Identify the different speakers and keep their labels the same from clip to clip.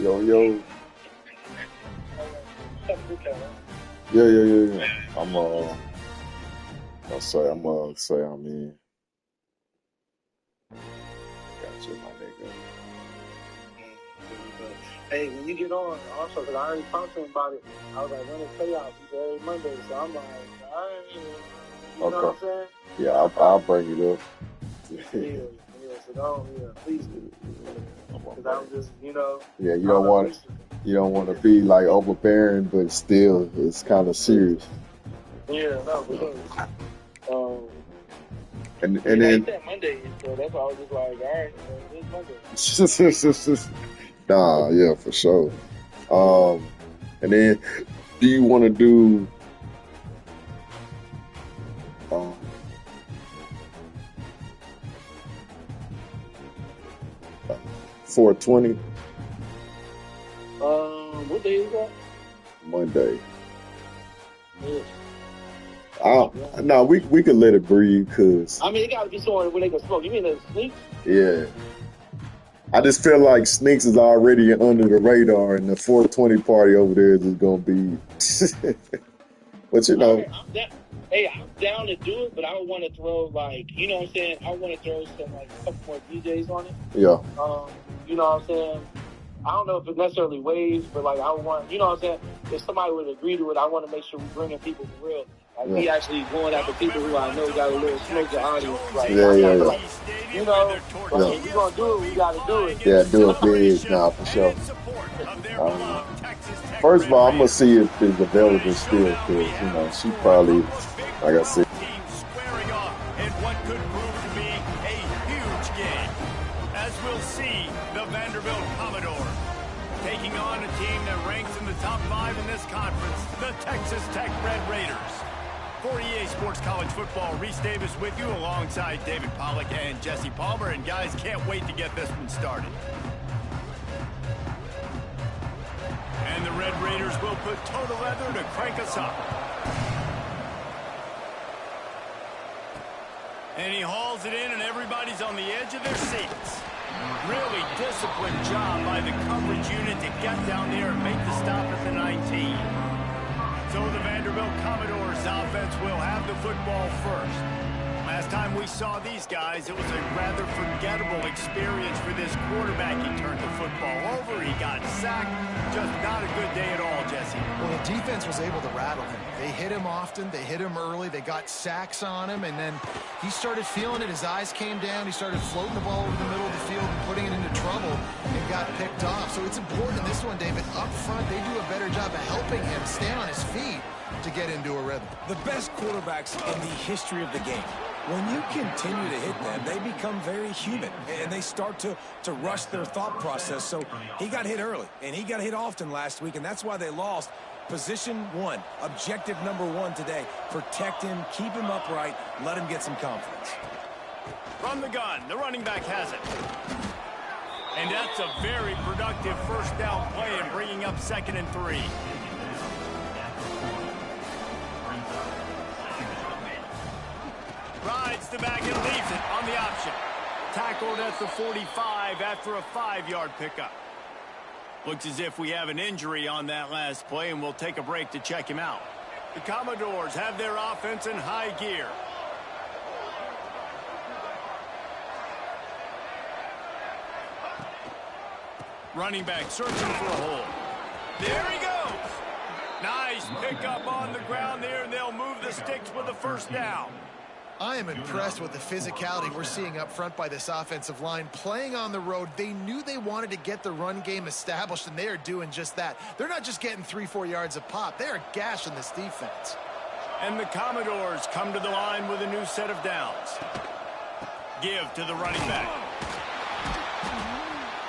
Speaker 1: Yo, yo. Yeah. I mean, gotcha, my nigga.
Speaker 2: Hey, when you get on, also, because I already talked to him about it, I was like, when is payout? He said every Monday, so I'm like, all right, you know what I'm saying?
Speaker 1: Yeah, I'll bring it up.
Speaker 2: So don't, please do. Because I'm just,
Speaker 1: Yeah, you don't want to be like overbearing, but still, it's kind of serious.
Speaker 2: Yeah, no, for sure.
Speaker 1: And then
Speaker 2: said Monday, so that's why I was just like, all right, it's Monday.
Speaker 1: Nah, yeah, for sure. And then, do you want to do 420?
Speaker 2: What day is that?
Speaker 1: Monday.
Speaker 2: Yeah.
Speaker 1: No, we could let it breathe, cause
Speaker 2: I mean, it gotta be somewhere where they can smoke. You mean the sneaks?
Speaker 1: Yeah. I just feel like Sneaks is already under the radar, and the 420 party over there is gonna be. But you know.
Speaker 2: I'm down to do it, but I would want to throw you know what I'm saying? I want to throw some a couple more DJs on it.
Speaker 1: Yeah.
Speaker 2: You know what I'm saying? I don't know if it's necessarily waves, but I would want, you know what I'm saying? If somebody would agree to it, I want to make sure we bring in people for real. We actually going after people who I know got a little smoke the audience.
Speaker 1: Yeah.
Speaker 2: You know, if we're going to do it, we got to do it.
Speaker 1: Yeah, do it big now, for sure. First of all, I'm going to see if it's available still, because, she probably, like I said.
Speaker 3: Squaring off in what could prove to be a huge game. As we'll see, the Vanderbilt Commodores taking on a team that ranks in the top 5 in this conference, the Texas Tech Red Raiders. For EA Sports College Football, Reese Davis with you alongside David Pollack and Jesse Palmer. And guys, can't wait to get this one started. And the Red Raiders will put total leather to crank us up. And he hauls it in, and everybody's on the edge of their seats. Really disciplined job by the coverage unit to get down there and make the stop at the 19. So the Vanderbilt Commodores offense will have the football first. Last time we saw these guys, it was a rather forgettable experience for this quarterback. He turned the football over, he got sacked. Just not a good day at all, Jesse.
Speaker 4: Well, the defense was able to rattle him. They hit him often, they hit him early, they got sacks on him, and then he started feeling it. His eyes came down, he started floating the ball over the middle of the field and putting it into trouble and got picked off. So it's important in this one, David. Up front, they do a better job of helping him stay on his feet to get into a rhythm.
Speaker 5: The best quarterbacks in the history of the game, when you continue to hit them, they become very human, and they start to rush their thought process. So he got hit early, and he got hit often last week, and that's why they lost. Position 1, objective number 1 today. Protect him, keep him upright, let him get some confidence.
Speaker 3: From the gun, the running back has it. And that's a very productive first down play and bringing up 2nd and 3. Rides the back and leaves it on the option. Tackled at the 45 after a 5-yard pickup. Looks as if we have an injury on that last play, and we'll take a break to check him out. The Commodores have their offense in high gear. Running back searching for a hole. There he goes. Nice pickup on the ground there, and they'll move the sticks with a first down.
Speaker 4: I am impressed with the physicality we're seeing up front by this offensive line. Playing on the road, they knew they wanted to get the run game established, and they are doing just that. They're not just getting 3-4 yards a pop. They are gashing this defense.
Speaker 3: And the Commodores come to the line with a new set of downs. Give to the running back.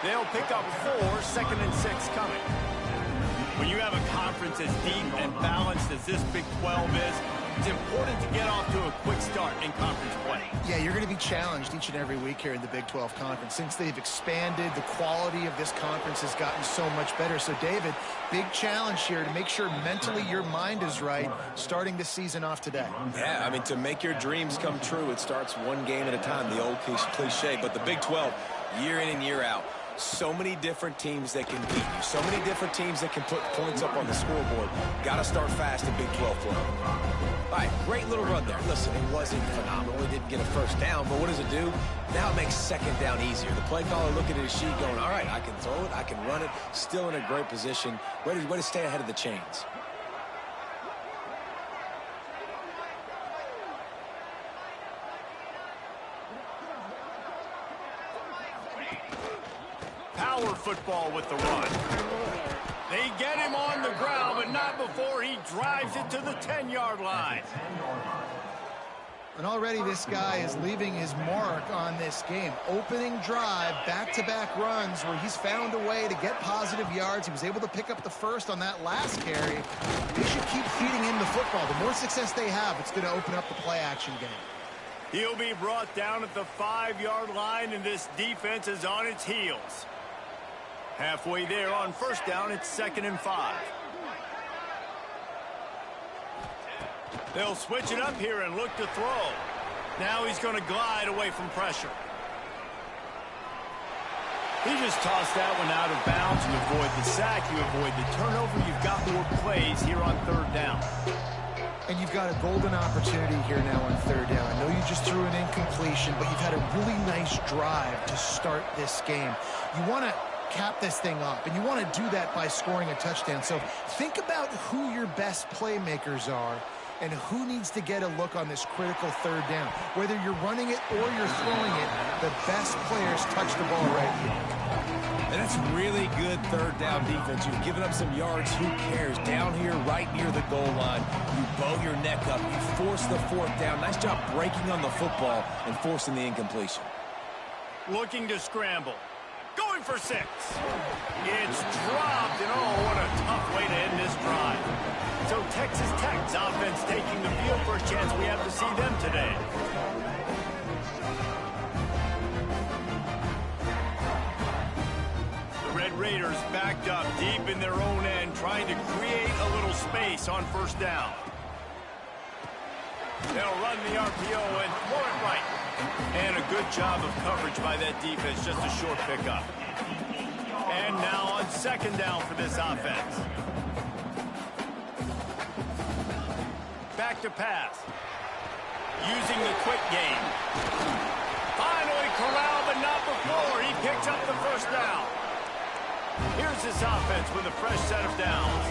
Speaker 3: They'll pick up 4, 2nd and 6 coming. When you have a conference as deep and balanced as this Big 12 is, it's important to get off to a quick start in conference play.
Speaker 4: Yeah, you're going to be challenged each and every week here in the Big 12 Conference. Since they've expanded, the quality of this conference has gotten so much better. So, David, big challenge here to make sure mentally your mind is right starting the season off today.
Speaker 5: Yeah, I mean, to make your dreams come true, it starts one game at a time, the old cliche. But the Big 12, year in and year out, So many different teams that can beat you. So many different teams that can put points up on the scoreboard. Got to start fast in Big 12 play. All right, great little run there. Listen, it wasn't phenomenal. He didn't get a first down, but what does it do? Now it makes second down easier. The play caller looking at his sheet going, all right, I can throw it, I can run it, still in a great position, ready to stay ahead of the chains.
Speaker 3: Power football with the run. They get him on the ground, but not before he drives it to the 10-yard line.
Speaker 4: And already this guy is leaving his mark on this game. Opening drive, back-to-back runs where he's found a way to get positive yards. He was able to pick up the first on that last carry. They should keep feeding him the football. The more success they have, it's going to open up the play-action game.
Speaker 3: He'll be brought down at the 5-yard line, and this defense is on its heels. Halfway there on first down, it's 2nd and 5. They'll switch it up here and look to throw. Now he's going to glide away from pressure. He just tossed that one out of bounds. You avoid the sack, you avoid the turnover. You've got more plays here on 3rd down.
Speaker 4: And you've got a golden opportunity here now on 3rd down. I know you just threw an incompletion, but you've had a really nice drive to start this game. You want to cap this thing up, and you want to do that by scoring a touchdown. So think about who your best playmakers are and who needs to get a look on this critical 3rd down. Whether you're running it or you're throwing it, the best players touch the ball right here.
Speaker 5: And that's really good 3rd down defense. You've given up some yards. Who cares? Down here right near the goal line, you bow your neck up. You force the 4th down. Nice job breaking on the football and forcing the incompletion.
Speaker 3: Looking to scramble. Going for 6. It's dropped, and oh, what a tough way to end this drive. So Texas Tech's offense taking the field. First chance we have to see them today. The Red Raiders backed up deep in their own end, trying to create a little space on first down. They'll run the RPO and throw it right. And a good job of coverage by that defense, just a short pickup. And now on 2nd down for this offense. Back to pass. Using the quick game. Finally corralled, but not before. He picks up the first down. Here's this offense with a fresh set of downs.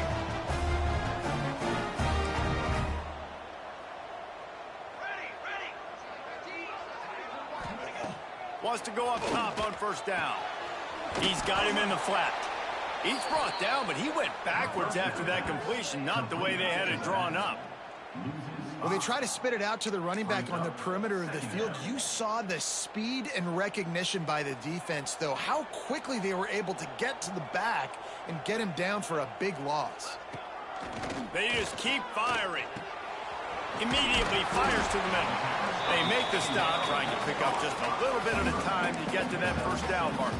Speaker 3: Wants to go up top on first down. He's got him in the flat. He's brought down, but he went backwards after that completion, not the way they had it drawn up.
Speaker 4: Well, they try to spit it out to the running back on the perimeter of the field. You saw the speed and recognition by the defense, though, how quickly they were able to get to the back and get him down for a big loss.
Speaker 3: They just keep firing. Immediately fires to the middle. They make the stop, trying to pick up just a little bit at a time to get to that first down marker.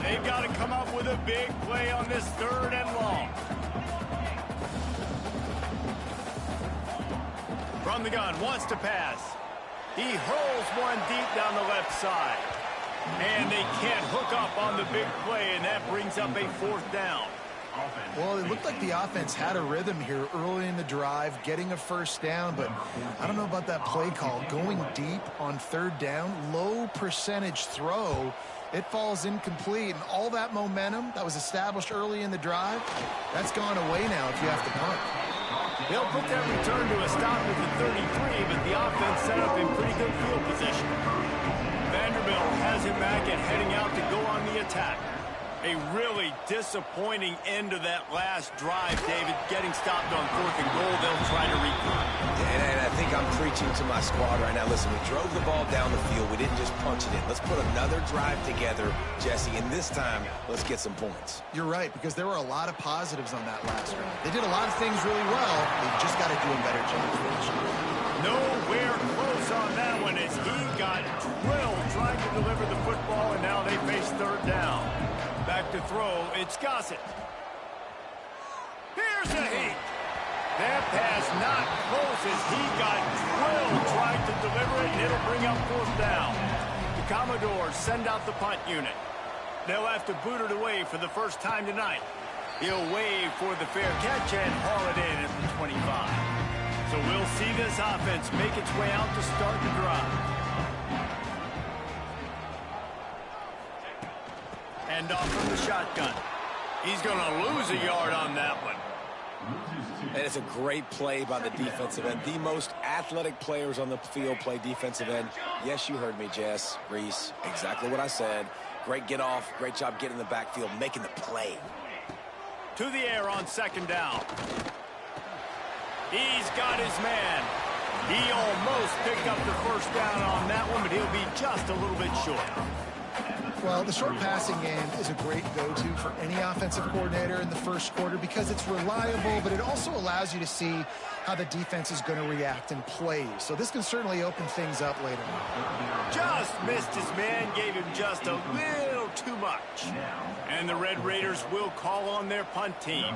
Speaker 3: They've got to come up with a big play on this 3rd and long. From the gun, wants to pass. He hurls one deep down the left side. And they can't hook up on the big play, and that brings up a 4th down.
Speaker 4: Well, it looked like the offense had a rhythm here early in the drive, getting a first down, but I don't know about that play call. Going deep on 3rd down, low percentage throw, it falls incomplete, and all that momentum that was established early in the drive, that's gone away now if you have to punt.
Speaker 3: They'll put that return to a stop at the 33, but the offense set up in pretty good field position. Vanderbilt has it back and heading out to go on the attack. A really disappointing end of that last drive, David. Getting stopped on 4th and goal, they'll try to regroup.
Speaker 5: And I think I'm preaching to my squad right now. Listen, we drove the ball down the field. We didn't just punch it in. Let's put another drive together, Jesse, and this time, let's get some points.
Speaker 4: You're right, because there were a lot of positives on that last drive. They did a lot of things really well. They've just got to do a better job finishing.
Speaker 3: Nowhere close on that one as he got drilled trying to deliver the football, and now they face 3rd down. Back to throw, it's Gossett. Here's a heat. That pass not close as he got drilled trying to deliver it, and it'll bring up 4th down. The Commodores send out the punt unit. They'll have to boot it away for the first time tonight. He'll wave for the fair catch and haul it in at the 25. So we'll see this offense make its way out to start the drive. And off from the shotgun. He's going to lose a yard on that one.
Speaker 5: And it's a great play by the defensive end. The most athletic players on the field play defensive end. Yes, you heard me, Jess, Reese. Exactly what I said. Great get off. Great job getting in the backfield, making the play.
Speaker 3: To the air on second down. He's got his man. He almost picked up the first down on that one, but he'll be just a little bit short.
Speaker 4: Well, the short passing game is a great go-to for any offensive coordinator in the first quarter because it's reliable, but it also allows you to see how the defense is going to react and play. So this can certainly open things up later.
Speaker 3: Just missed his man, gave him just a little too much. And the Red Raiders will call on their punt team.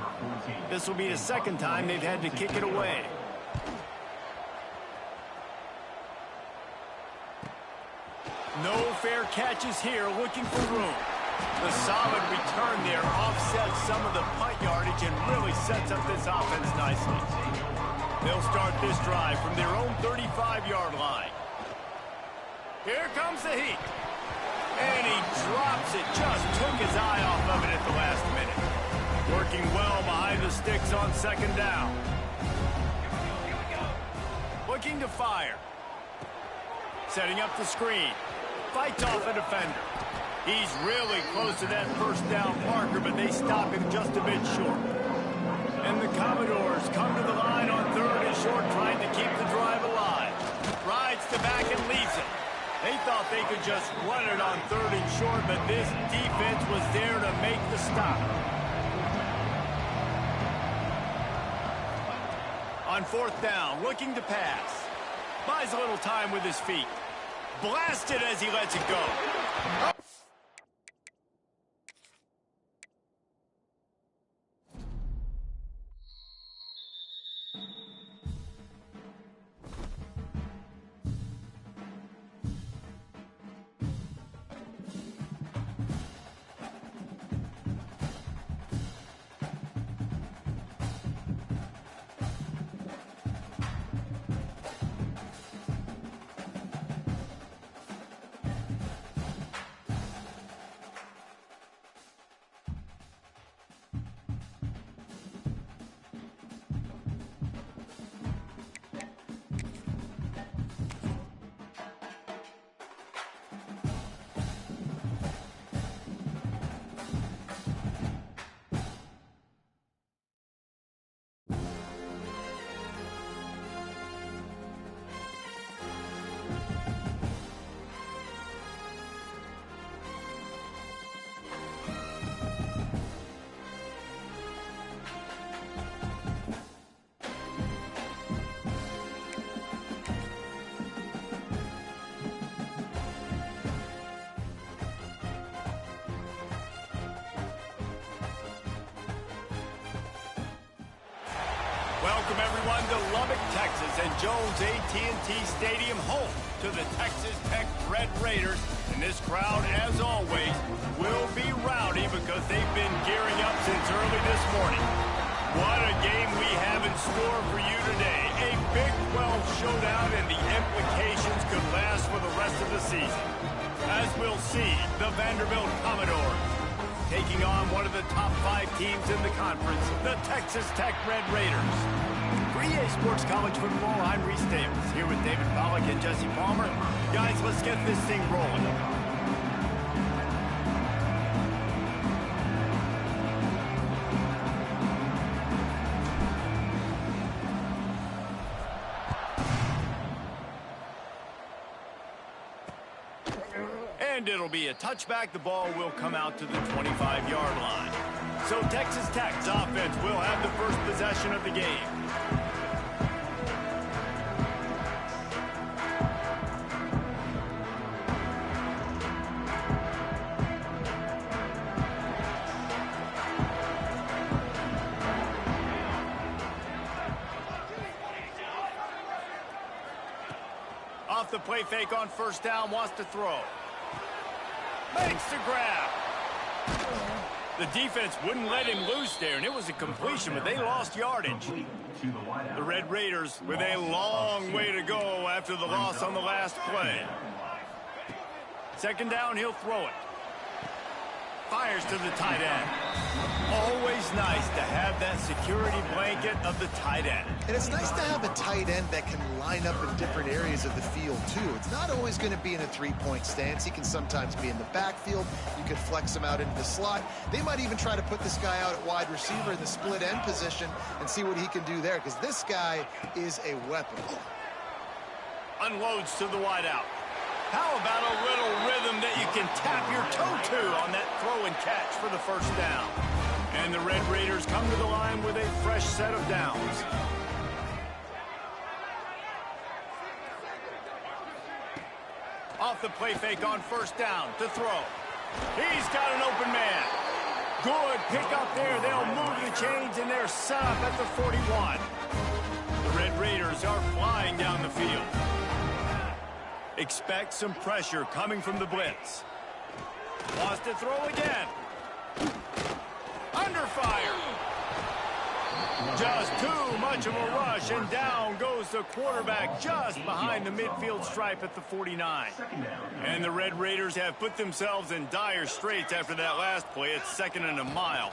Speaker 3: This will be the second time they've had to kick it away. No fair catches here, looking for room. The solid return there offsets some of the punt yardage and really sets up this offense nicely. They'll start this drive from their own 35-yard line. Here comes the heat. And he drops it, just took his eye off of it at the last minute. Working well behind the sticks on second down. Looking to fire. Setting up the screen. Fights off a defender. He's really close to that first down marker, but they stop him just a bit short. And the Commodores come to the line on third and short, trying to keep the drive alive. Rides to back and leaves it. They thought they could just run it on third and short, but this defense was there to make the stop. On fourth down, looking to pass. Buys a little time with his feet. Blasted as he lets it go. Welcome, everyone, to Lubbock, Texas, and Jones AT&T Stadium, home to the Texas Tech Red Raiders. And this crowd, as always, will be rowdy because they've been gearing up since early this morning. What a game we have in store for you today. A Big 12 showdown, and the implications could last for the rest of the season. As we'll see, the Vanderbilt Commodores taking on one of the top 5 teams in the conference, the Texas Tech Red Raiders. For EA Sports College Football, I'm Reese Davis, here with David Pollack and Jesse Palmer. Guys, let's get this thing rolling. And it'll be a touchback. The ball will come out to the 25-yard line. So Texas Tech's offense will have the first possession of the game. Off the play fake on first down, wants to throw. Makes the grab. The defense wouldn't let him loose there, and it was a completion, but they lost yardage. The Red Raiders with a long way to go after the loss on the last play. Second down, he'll throw it. Fires to the tight end. Always nice to have that security blanket of the tight end.
Speaker 4: And it's nice to have a tight end that can line up in different areas of the field, too. It's not always going to be in a three-point stance. He can sometimes be in the backfield. You could flex him out into the slot. They might even try to put this guy out at wide receiver in the split end position and see what he can do there, because this guy is a weapon.
Speaker 3: Unloads to the wideout. How about a little rhythm that you can tap your toe to on that throw and catch for the first down? And the Red Raiders come to the line with a fresh set of downs. Off the play fake on first down to throw. He's got an open man. Good pick up there. They'll move the chains, and they're set up at the 41. The Red Raiders are flying down the field. Expect some pressure coming from the blitz. Wants to throw again. Under fire. Just too much of a rush, and down goes the quarterback just behind the midfield stripe at the 49. And the Red Raiders have put themselves in dire straits after that last play. It's second and a mile.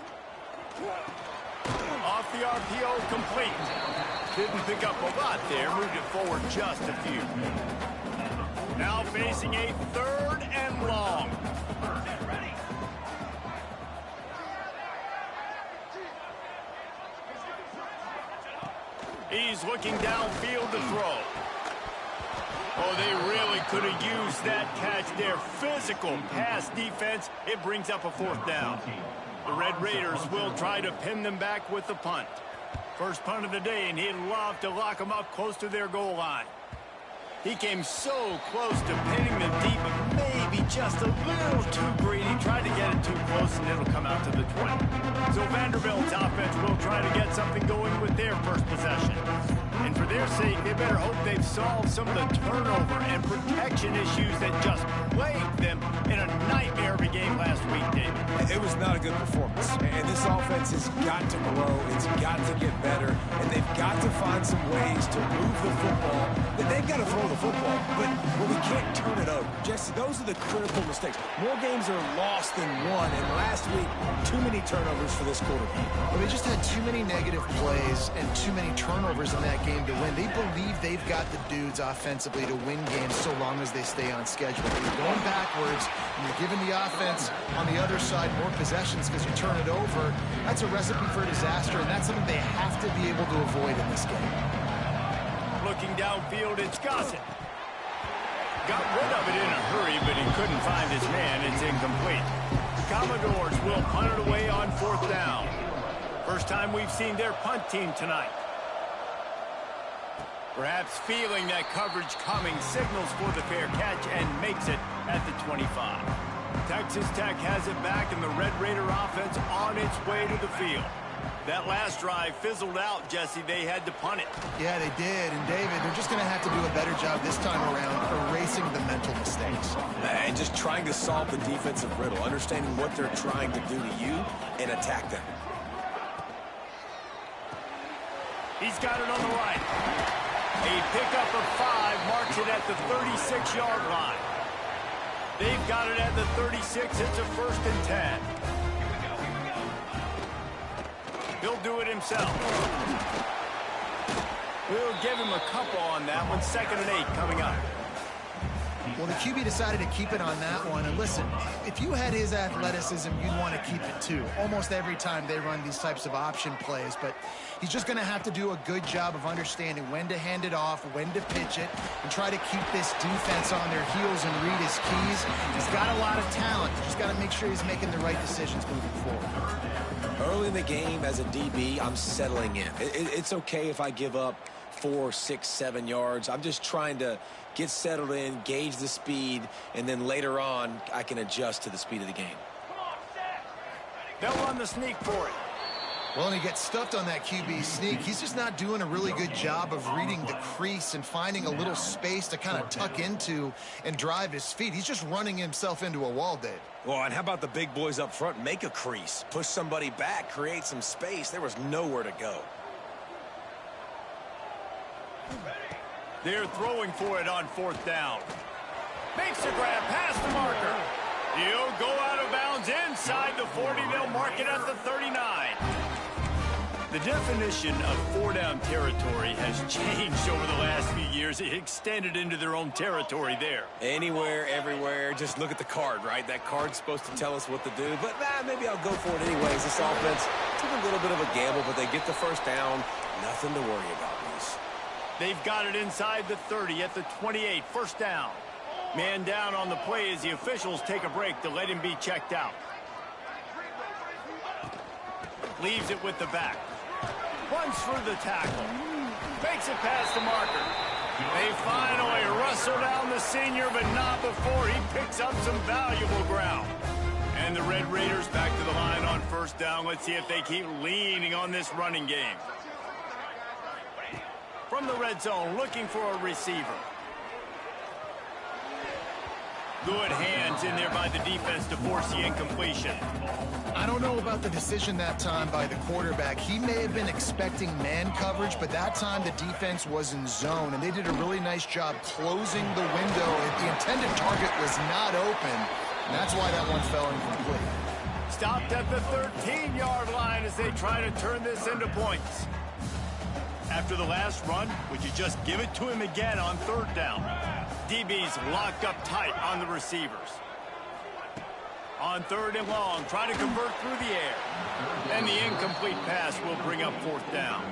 Speaker 3: Off the RPO, complete. Didn't pick up a lot there, moved it forward just a few. Now facing a third and long. He's looking downfield to throw. Oh, they really could have used that catch there. Physical pass defense. It brings up a fourth down. The Red Raiders will try to pin them back with the punt. First punt of the day, and he'd love to lock them up close to their goal line. He came so close to pinning them deep, but maybe just a little too greedy. Tried to get it too close, and it'll come out to the 20. So Vanderbilt's offense will try to get something going with their first possession. And for their sake, they better hope they've solved some of the turnover and protection issues that just plagued them in a nightmare of a game last week, David.
Speaker 5: It was not a good performance. And this offense has got to grow. It's got to get better. And they've got to find some ways to move the football. They've got to throw the football, but we can't turn it over. Jesse, those are the critical mistakes. More games are lost than won, and last week, too many turnovers for this quarterback.
Speaker 4: Well, they just had too many negative plays and too many turnovers in that game to win. They believe they've got the dudes offensively to win games so long as they stay on schedule. If you're going backwards and you're giving the offense on the other side more possessions because you turn it over, that's a recipe for disaster, and that's something they have to be able to avoid in this game.
Speaker 3: Looking downfield, it's Gossett. Got rid of it in a hurry, but he couldn't find his man. It's incomplete. The Commodores will punt it away on fourth down. First time we've seen their punt team tonight. Perhaps feeling that coverage coming, signals for the fair catch and makes it at the 25. Texas Tech has it back, and the Red Raider offense on its way to the field. That last drive fizzled out, Jesse. They had to punt it.
Speaker 4: Yeah, they did. And, David, they're just going to have to do a better job this time around erasing the mental mistakes.
Speaker 5: And just trying to solve the defensive riddle, understanding what they're trying to do to you and attack them.
Speaker 3: He's got it on the right. A pickup of 5 marks it at the 36-yard line. They've got it at the 36. It's a first and 10. He'll do it himself. We'll give him a couple on that one. 2nd and 8 coming up.
Speaker 4: Well, the QB decided to keep it on that one. And listen, if you had his athleticism, you'd want to keep it too. Almost every time they run these types of option plays. But he's just going to have to do a good job of understanding when to hand it off, when to pitch it, and try to keep this defense on their heels and read his keys. He's got a lot of talent. Just got to make sure he's making the right decisions moving forward.
Speaker 5: Early in the game, as a DB, I'm settling in. It's okay if I give up 4, 6, 7 yards. I'm just trying to get settled in, gauge the speed, and then later on, I can adjust to the speed of the game.
Speaker 3: They'll run the sneak for it.
Speaker 4: Well, and he gets stuffed on that QB sneak. He's just not doing a really good job of reading the crease and finding a little space to kind of tuck into and drive his feet. He's just running himself into a wall, Dave.
Speaker 5: Well, and how about the big boys up front? Make a crease, push somebody back, create some space. There was nowhere to go.
Speaker 3: They're throwing for it on 4th down. Makes a grab past the marker. He'll go out of bounds inside the 40. They'll mark it at the 39. The definition of 4-down territory has changed over the last few years. It extended into their own territory there.
Speaker 5: Anywhere, everywhere. Just look at the card, right? That card's supposed to tell us what to do. But maybe I'll go for it anyways. This offense took a little bit of a gamble, but they get the first down. Nothing to worry about, Bruce.
Speaker 3: They've got it inside the 30 at the 28. 1st down. Man down on the play as the officials take a break to let him be checked out. Leaves it with the back. Runs through the tackle. Makes it past the marker. They finally wrestle down the senior, but not before he picks up some valuable ground. And the Red Raiders back to the line on 1st down. Let's see if they keep leaning on this running game. From the red zone, looking for a receiver. Good hands in there by the defense to force the incompletion.
Speaker 4: I don't know about the decision that time by the quarterback. He may have been expecting man coverage, but that time the defense was in zone, and they did a really nice job closing the window. The intended target was not open, and that's why that one fell incomplete.
Speaker 3: Stopped at the 13-yard line as they try to turn this into points. After the last run, would you just give it to him again on 3rd down? DB's locked up tight on the receivers. On 3rd and long, try to convert through the air. And the incomplete pass will bring up 4th down.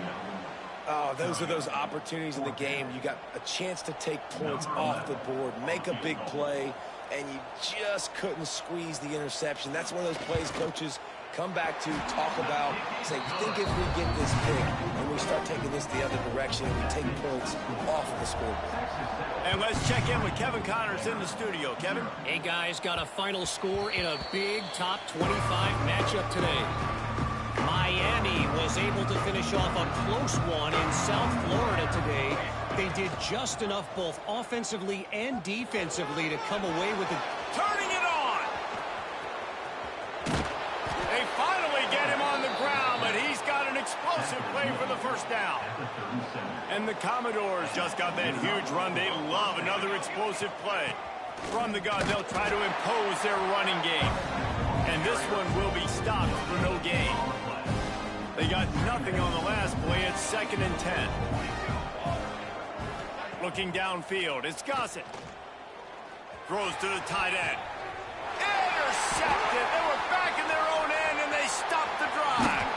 Speaker 5: Oh, those are those opportunities in the game. You got a chance to take points off the board, make a big play, and you just couldn't squeeze the interception. That's one of those plays coaches come back to, talk about, say, think if we get this pick and we start taking this the other direction and we take points off of the scoreboard.
Speaker 3: And let's check in with Kevin Connors in the studio. Kevin?
Speaker 6: Hey, guys, got a final score in a big top 25 matchup today. Miami was able to finish off a close one in South Florida today. They did just enough both offensively and defensively to come away with it.
Speaker 3: Turning it on! They finally get him on the ground, but he's got an explosive play for the 1st down. And the Commodores just got that huge run. They love another explosive play. From the gun, they'll try to impose their running game. And this one will be stopped for no gain. They got nothing on the last play. It's 2nd and 10. Looking downfield, it's Gossett. Throws to the tight end. Intercepted. They were back in their own end, and they stopped the drive.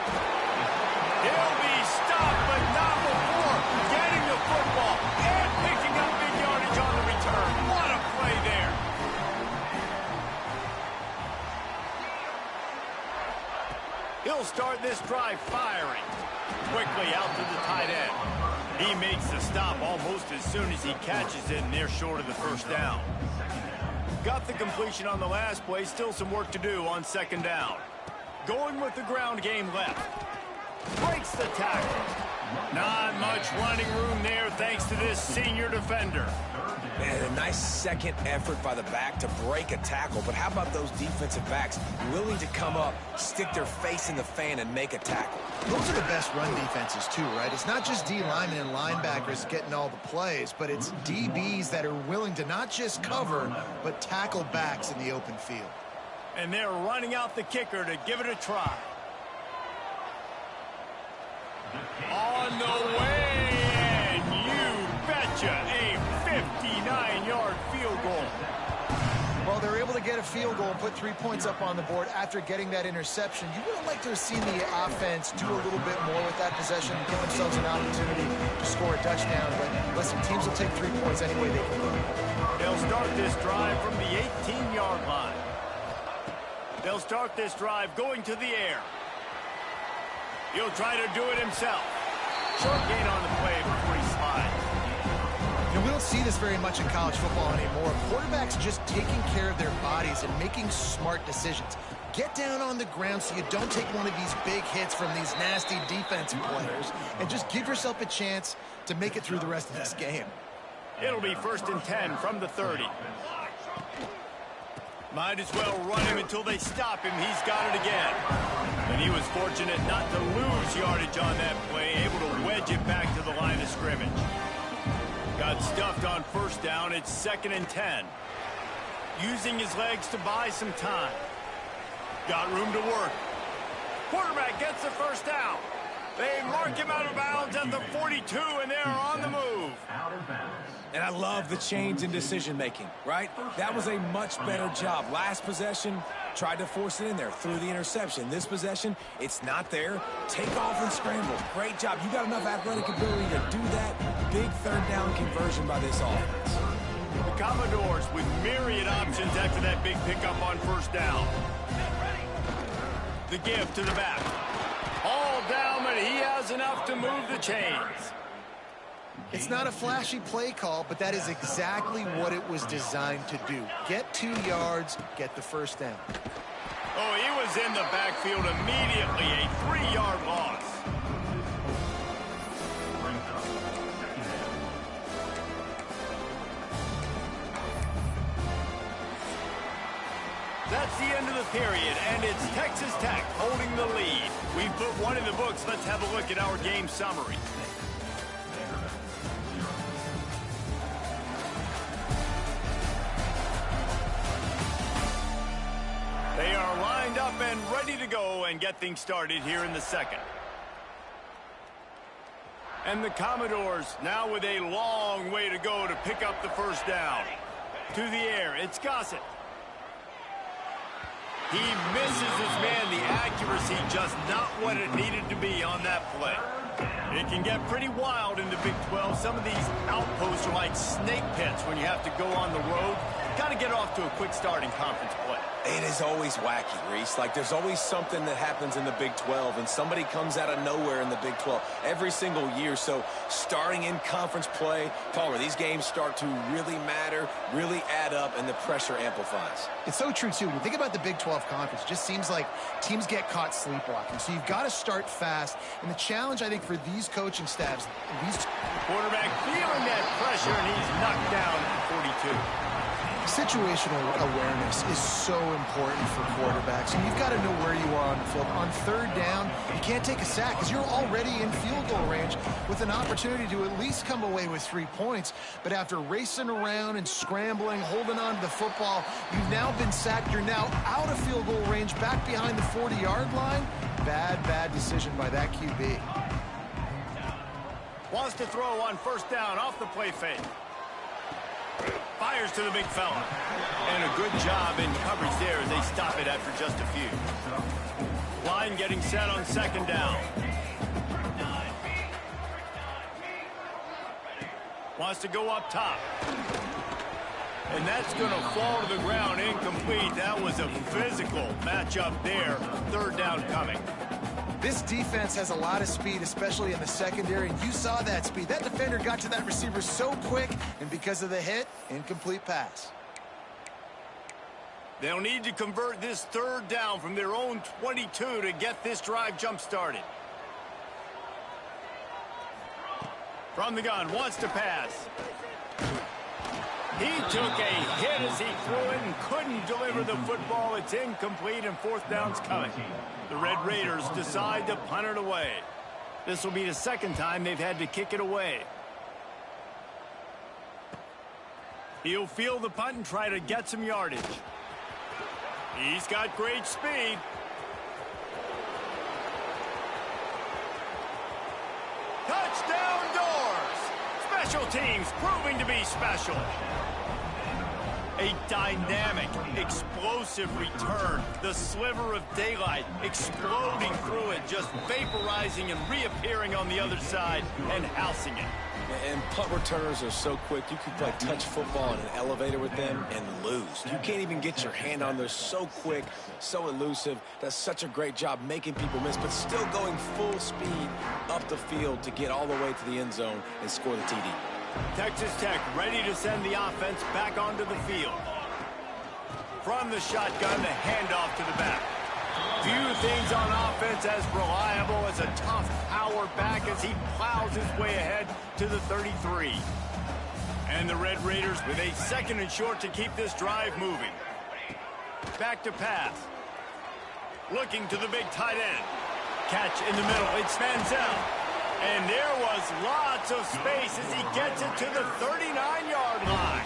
Speaker 3: He'll be stopped, but not before getting the football and picking up big yardage on the return. What a play there. He'll start this drive firing. Quickly out to the tight end. He makes the stop almost as soon as he catches it, and they're short of the 1st down. Got the completion on the last play. Still some work to do on 2nd down. Going with the ground game left. Breaks the tackle. Not much running room there thanks to this senior defender.
Speaker 5: Man, a nice second effort by the back to break a tackle. But how about those defensive backs willing to come up, stick their face in the fan, and make a tackle?
Speaker 4: Those are the best run defenses, too, right? It's not just D linemen and linebackers getting all the plays, but it's DBs that are willing to not just cover, but tackle backs in the open field.
Speaker 3: And they're running out the kicker to give it a try. On the way, and you betcha, a 59-yard field goal.
Speaker 4: Well, they're able to get a field goal and put 3 points up on the board after getting that interception. You would have liked to have seen the offense do a little bit more with that possession, give themselves an opportunity to score a touchdown. But listen, teams will take 3 points any way they can go.
Speaker 3: They'll start this drive from the 18-yard line. They'll start this drive going to the air. He'll try to do it himself. Short gain on the play before he slides.
Speaker 4: You know, we don't see this very much in college football anymore. Quarterbacks just taking care of their bodies and making smart decisions. Get down on the ground so you don't take one of these big hits from these nasty defensive players, and just give yourself a chance to make it through the rest of this game.
Speaker 3: It'll be 1st and 10 from the 30. Might as well run him until they stop him. He's got it again. And he was fortunate not to lose yardage on that play, able to wedge it back to the line of scrimmage. Got stuffed on first down. It's 2nd and 10. Using his legs to buy some time. Got room to work. Quarterback gets the first down. They mark him out of bounds at the 42, and they're on the move.
Speaker 5: And I love the change in decision-making, right? That was a much better job. Last possession, tried to force it in there, threw the interception. This possession, it's not there. Take off and scramble. Great job. You got enough athletic ability to do that. Big third down conversion by this offense.
Speaker 3: The Commodores with myriad options after that big pickup on first down. The give to the back. All down, but he has enough to move the chains.
Speaker 4: It's not a flashy play call, but that is exactly what it was designed to do. Get 2 yards, get the first down.
Speaker 3: Oh, he was in the backfield immediately. A 3-yard loss. That's the end of the period, and it's Texas Tech holding the lead. We've put one in the books. Let's have a look at our game summary. They are lined up and ready to go and get things started here in the second. And the Commodores now with a long way to go to pick up the first down. To the air, it's Gossett. He misses his man. The accuracy just not what it needed to be on that play. It can get pretty wild in the Big 12. Some of these outposts are like snake pits when you have to go on the road. Got to get off to a quick start in conference play.
Speaker 5: It is always wacky, Reese. Like, there's always something that happens in the Big 12, and somebody comes out of nowhere in the Big 12 every single year. So starting in conference play, Palmer, these games start to really matter, really add up, and the pressure amplifies.
Speaker 4: It's so true, too. When you think about the Big 12 conference, it just seems like teams get caught sleepwalking. So you've got to start fast. And the challenge, I think, for these coaching staffs,
Speaker 3: quarterback feeling that pressure, and he's knocked down at 42.
Speaker 4: Situational awareness is so important for quarterbacks, and you've got to know where you are on the field. On third down, you can't take a sack because you're already in field goal range with an opportunity to at least come away with 3 points. But after racing around and scrambling, holding on to the football, you've now been sacked. You're now out of field goal range, back behind the 40-yard line. Bad decision by that QB.
Speaker 3: Wants to throw on first down off the play fake. Fires to the big fella. And a good job in coverage there as they stop it after just a few. Line getting set on second down. Wants to go up top. And that's going to fall to the ground incomplete. That was a physical matchup there. Third down coming.
Speaker 4: This defense has a lot of speed, especially in the secondary, and you saw that speed. That defender got to that receiver so quick, and because of the hit, incomplete pass.
Speaker 3: They'll need to convert this third down from their own 22 to get this drive jump-started. From the gun, wants to pass. He took a hit as he threw it and couldn't deliver the football. It's incomplete, and fourth down's coming. The Red Raiders decide to punt it away. This will be the second time they've had to kick it away. He'll field the punt and try to get some yardage. He's got great speed. Touchdown Doors! Special teams proving to be special. A dynamic, explosive return. The sliver of daylight exploding through it, just vaporizing and reappearing on the other side and housing it.
Speaker 5: And punt returners are so quick. You could play touch football in an elevator with them and lose. You can't even get your hand on. They're so quick, so elusive. Does such a great job making people miss, but still going full speed up the field to get all the way to the end zone and score the TD.
Speaker 3: Texas Tech ready to send the offense back onto the field. From the shotgun, the handoff to the back. Few things on offense as reliable as a tough power back as he plows his way ahead to the 33. And the Red Raiders with a second and short to keep this drive moving. Back to pass. Looking to the big tight end. Catch in the middle. It's Manziel. And there was lots of space as he gets it to the 39-yard line.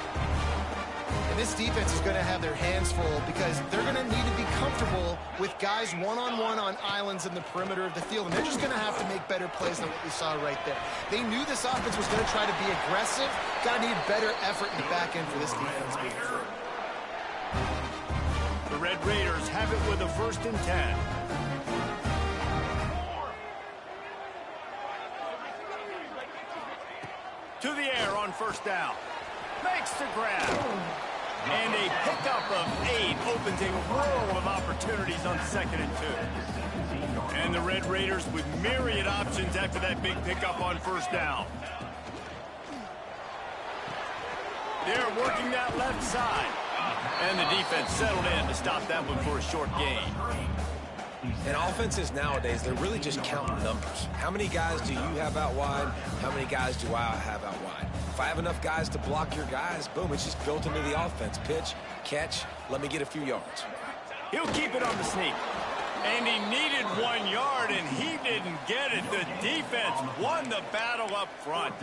Speaker 4: And this defense is going to have their hands full because they're going to need to be comfortable with guys one-on-one on islands in the perimeter of the field. And they're just going to have to make better plays than what we saw right there. They knew this offense was going to try to be aggressive. Got to need better effort in the back end for this defense moving forward.
Speaker 3: The Red Raiders have it with a 1st and 10. To the air on 1st down. Makes the grab. And a pickup of 8 opens a world of opportunities on 2nd and 2. And the Red Raiders with myriad options after that big pickup on 1st down. They're working that left side. And the defense settled in to stop that one for a short gain.
Speaker 5: And offenses nowadays, they're really just counting numbers. How many guys do you have out wide? How many guys do I have out wide? If I have enough guys to block your guys, boom, it's just built into the offense. Pitch, catch, let me get a few yards.
Speaker 3: He'll keep it on the sneak. And he needed 1 yard, and he didn't get it. The defense won the battle up front.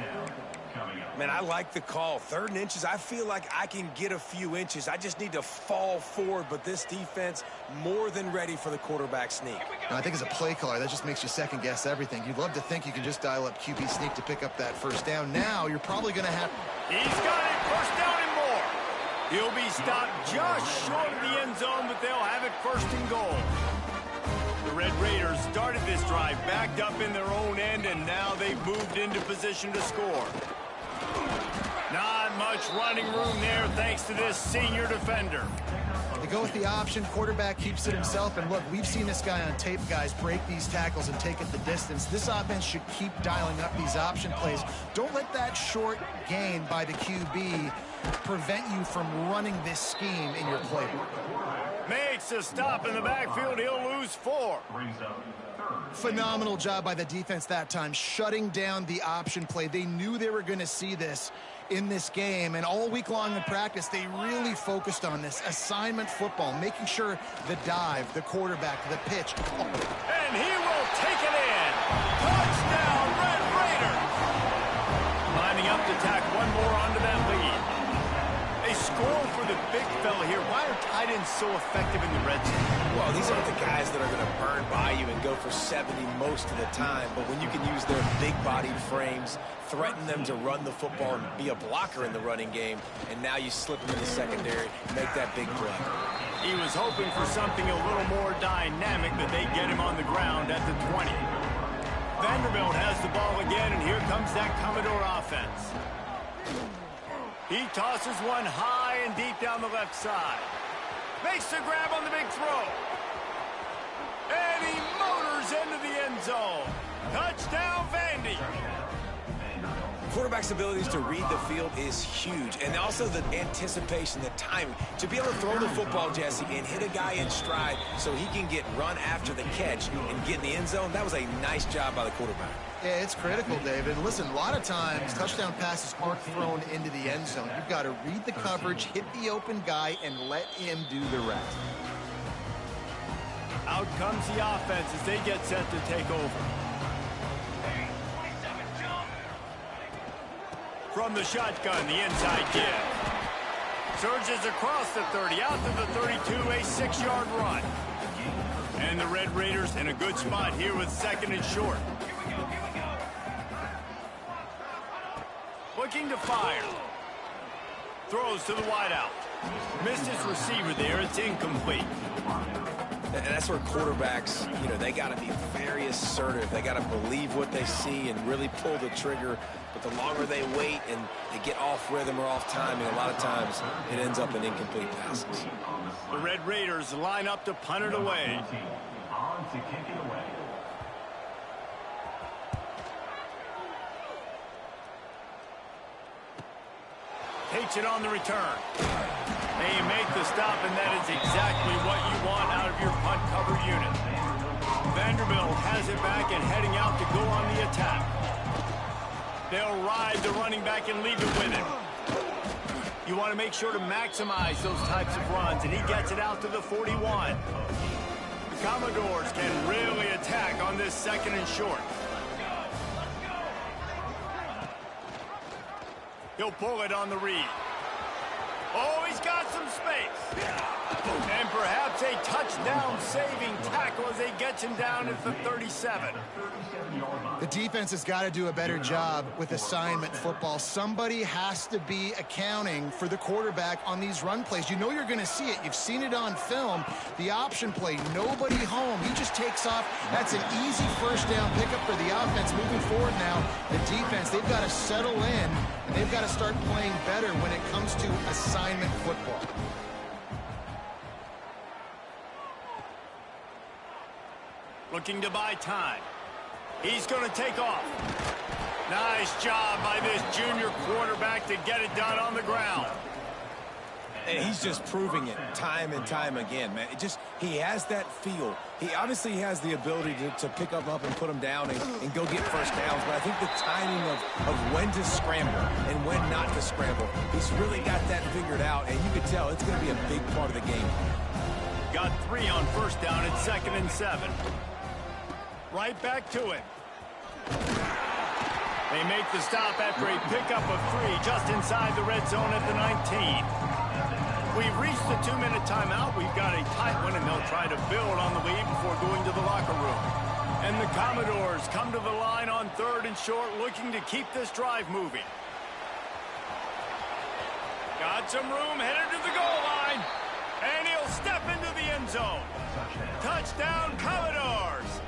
Speaker 5: Man, I like the call. 3rd and inches, I feel like I can get a few inches. I just need to fall forward, but this defense more than ready for the quarterback sneak.
Speaker 4: I think as a play caller, that just makes you second-guess everything. You'd love to think you can just dial up QB sneak to pick up that 1st down. Now, you're probably going to have...
Speaker 3: He's got it, 1st down and more. He'll be stopped just short of the end zone, but they'll have it 1st and goal. The Red Raiders started this drive backed up in their own end, and now they've moved into position to score. Not much running room there thanks to this senior defender.
Speaker 4: They go with the option. Quarterback keeps it himself. And look, we've seen this guy on tape, guys, break these tackles and take it the distance. This offense should keep dialing up these option plays. Don't let that short gain by the QB prevent you from running this scheme in your playbook.
Speaker 3: Makes a stop in the backfield. He'll lose 4.
Speaker 4: Phenomenal job by the defense that time, shutting down the option play. They knew they were going to see this in this game, and all week long in practice, they really focused on this assignment football, making sure the dive, the quarterback, the pitch.
Speaker 3: And he will take it in. Touchdown, Red Raiders. Lining up to tack one more onto that lead. A score for the big fella here. Why are tight ends so effective in the red zone?
Speaker 5: Well, these aren't the guys that are going to burn by you and go for 70 most of the time, but when you can use their big-bodied frames, threaten them to run the football and be a blocker in the running game, and now you slip them in the secondary, make that big play.
Speaker 3: He was hoping for something a little more dynamic, but they get him on the ground at the 20. Vanderbilt has the ball again, and here comes that Commodore offense. He tosses one high and deep down the left side. Makes the grab on the big throw. And he motors into the end zone. Touchdown, VAndy.
Speaker 5: Quarterback's abilities to read the field is huge, and also the anticipation, the timing. To be able to throw the football, Jesse, and hit a guy in stride so he can get run after the catch and get in the end zone, that was a nice job by the quarterback.
Speaker 4: Yeah, it's critical, David. Listen, a lot of times, touchdown passes aren't thrown into the end zone. You've got to read the coverage, hit the open guy, and let him do the rest.
Speaker 3: Out comes the offense as they get set to take over. From the shotgun, the inside give. Surges across the 30, out to the 32, a 6-yard run. And the Red Raiders in a good spot here with 2nd and short. Looking to fire. Throws to the wideout. Missed his receiver there. It's incomplete.
Speaker 5: And that's where quarterbacks, they got to be very assertive. They got to believe what they see and really pull the trigger. But the longer they wait and they get off rhythm or off timing, a lot of times it ends up in incomplete passes.
Speaker 3: The Red Raiders line up to punt it away. Takes it on the return. They make the stop, and that is exactly what you want out of your punt cover unit. Vanderbilt has it back and heading out to go on the attack. They'll ride the running back and leave it with him. You want to make sure to maximize those types of runs, and he gets it out to the 41. The Commodores can really attack on this 2nd and short. He'll pull it on the read. Oh, he's got some space. And perhaps a touchdown-saving tackle as they get him down at the 37.
Speaker 4: The defense has got to do a better job with assignment football. Somebody has to be accounting for the quarterback on these run plays. You know you're going to see it. You've seen it on film. The option play, nobody home. He just takes off. That's an easy first down pickup for the offense. Moving forward now, the defense, they've got to settle in, and they've got to start playing better when it comes to assignment football.
Speaker 3: Looking to buy time. He's going to take off. Nice job by this junior quarterback to get it done on the ground.
Speaker 5: And he's just proving it time and time again, man. He has that feel. He obviously has the ability to pick them up and put them down and go get first downs. But I think the timing of when to scramble and when not to scramble, he's really got that figured out. And you can tell it's going to be a big part of the game.
Speaker 3: Got 3 on first down at 2nd and 7. Right back to it. They make the stop after a pickup of 3 just inside the red zone at the 19. We've reached the 2-minute timeout. We've got a tight one, and they'll try to build on the lead before going to the locker room. And the Commodores come to the line on 3rd and short, looking to keep this drive moving. Got some room, headed to the goal line. And he'll step into the end zone. Touchdown, Commodores!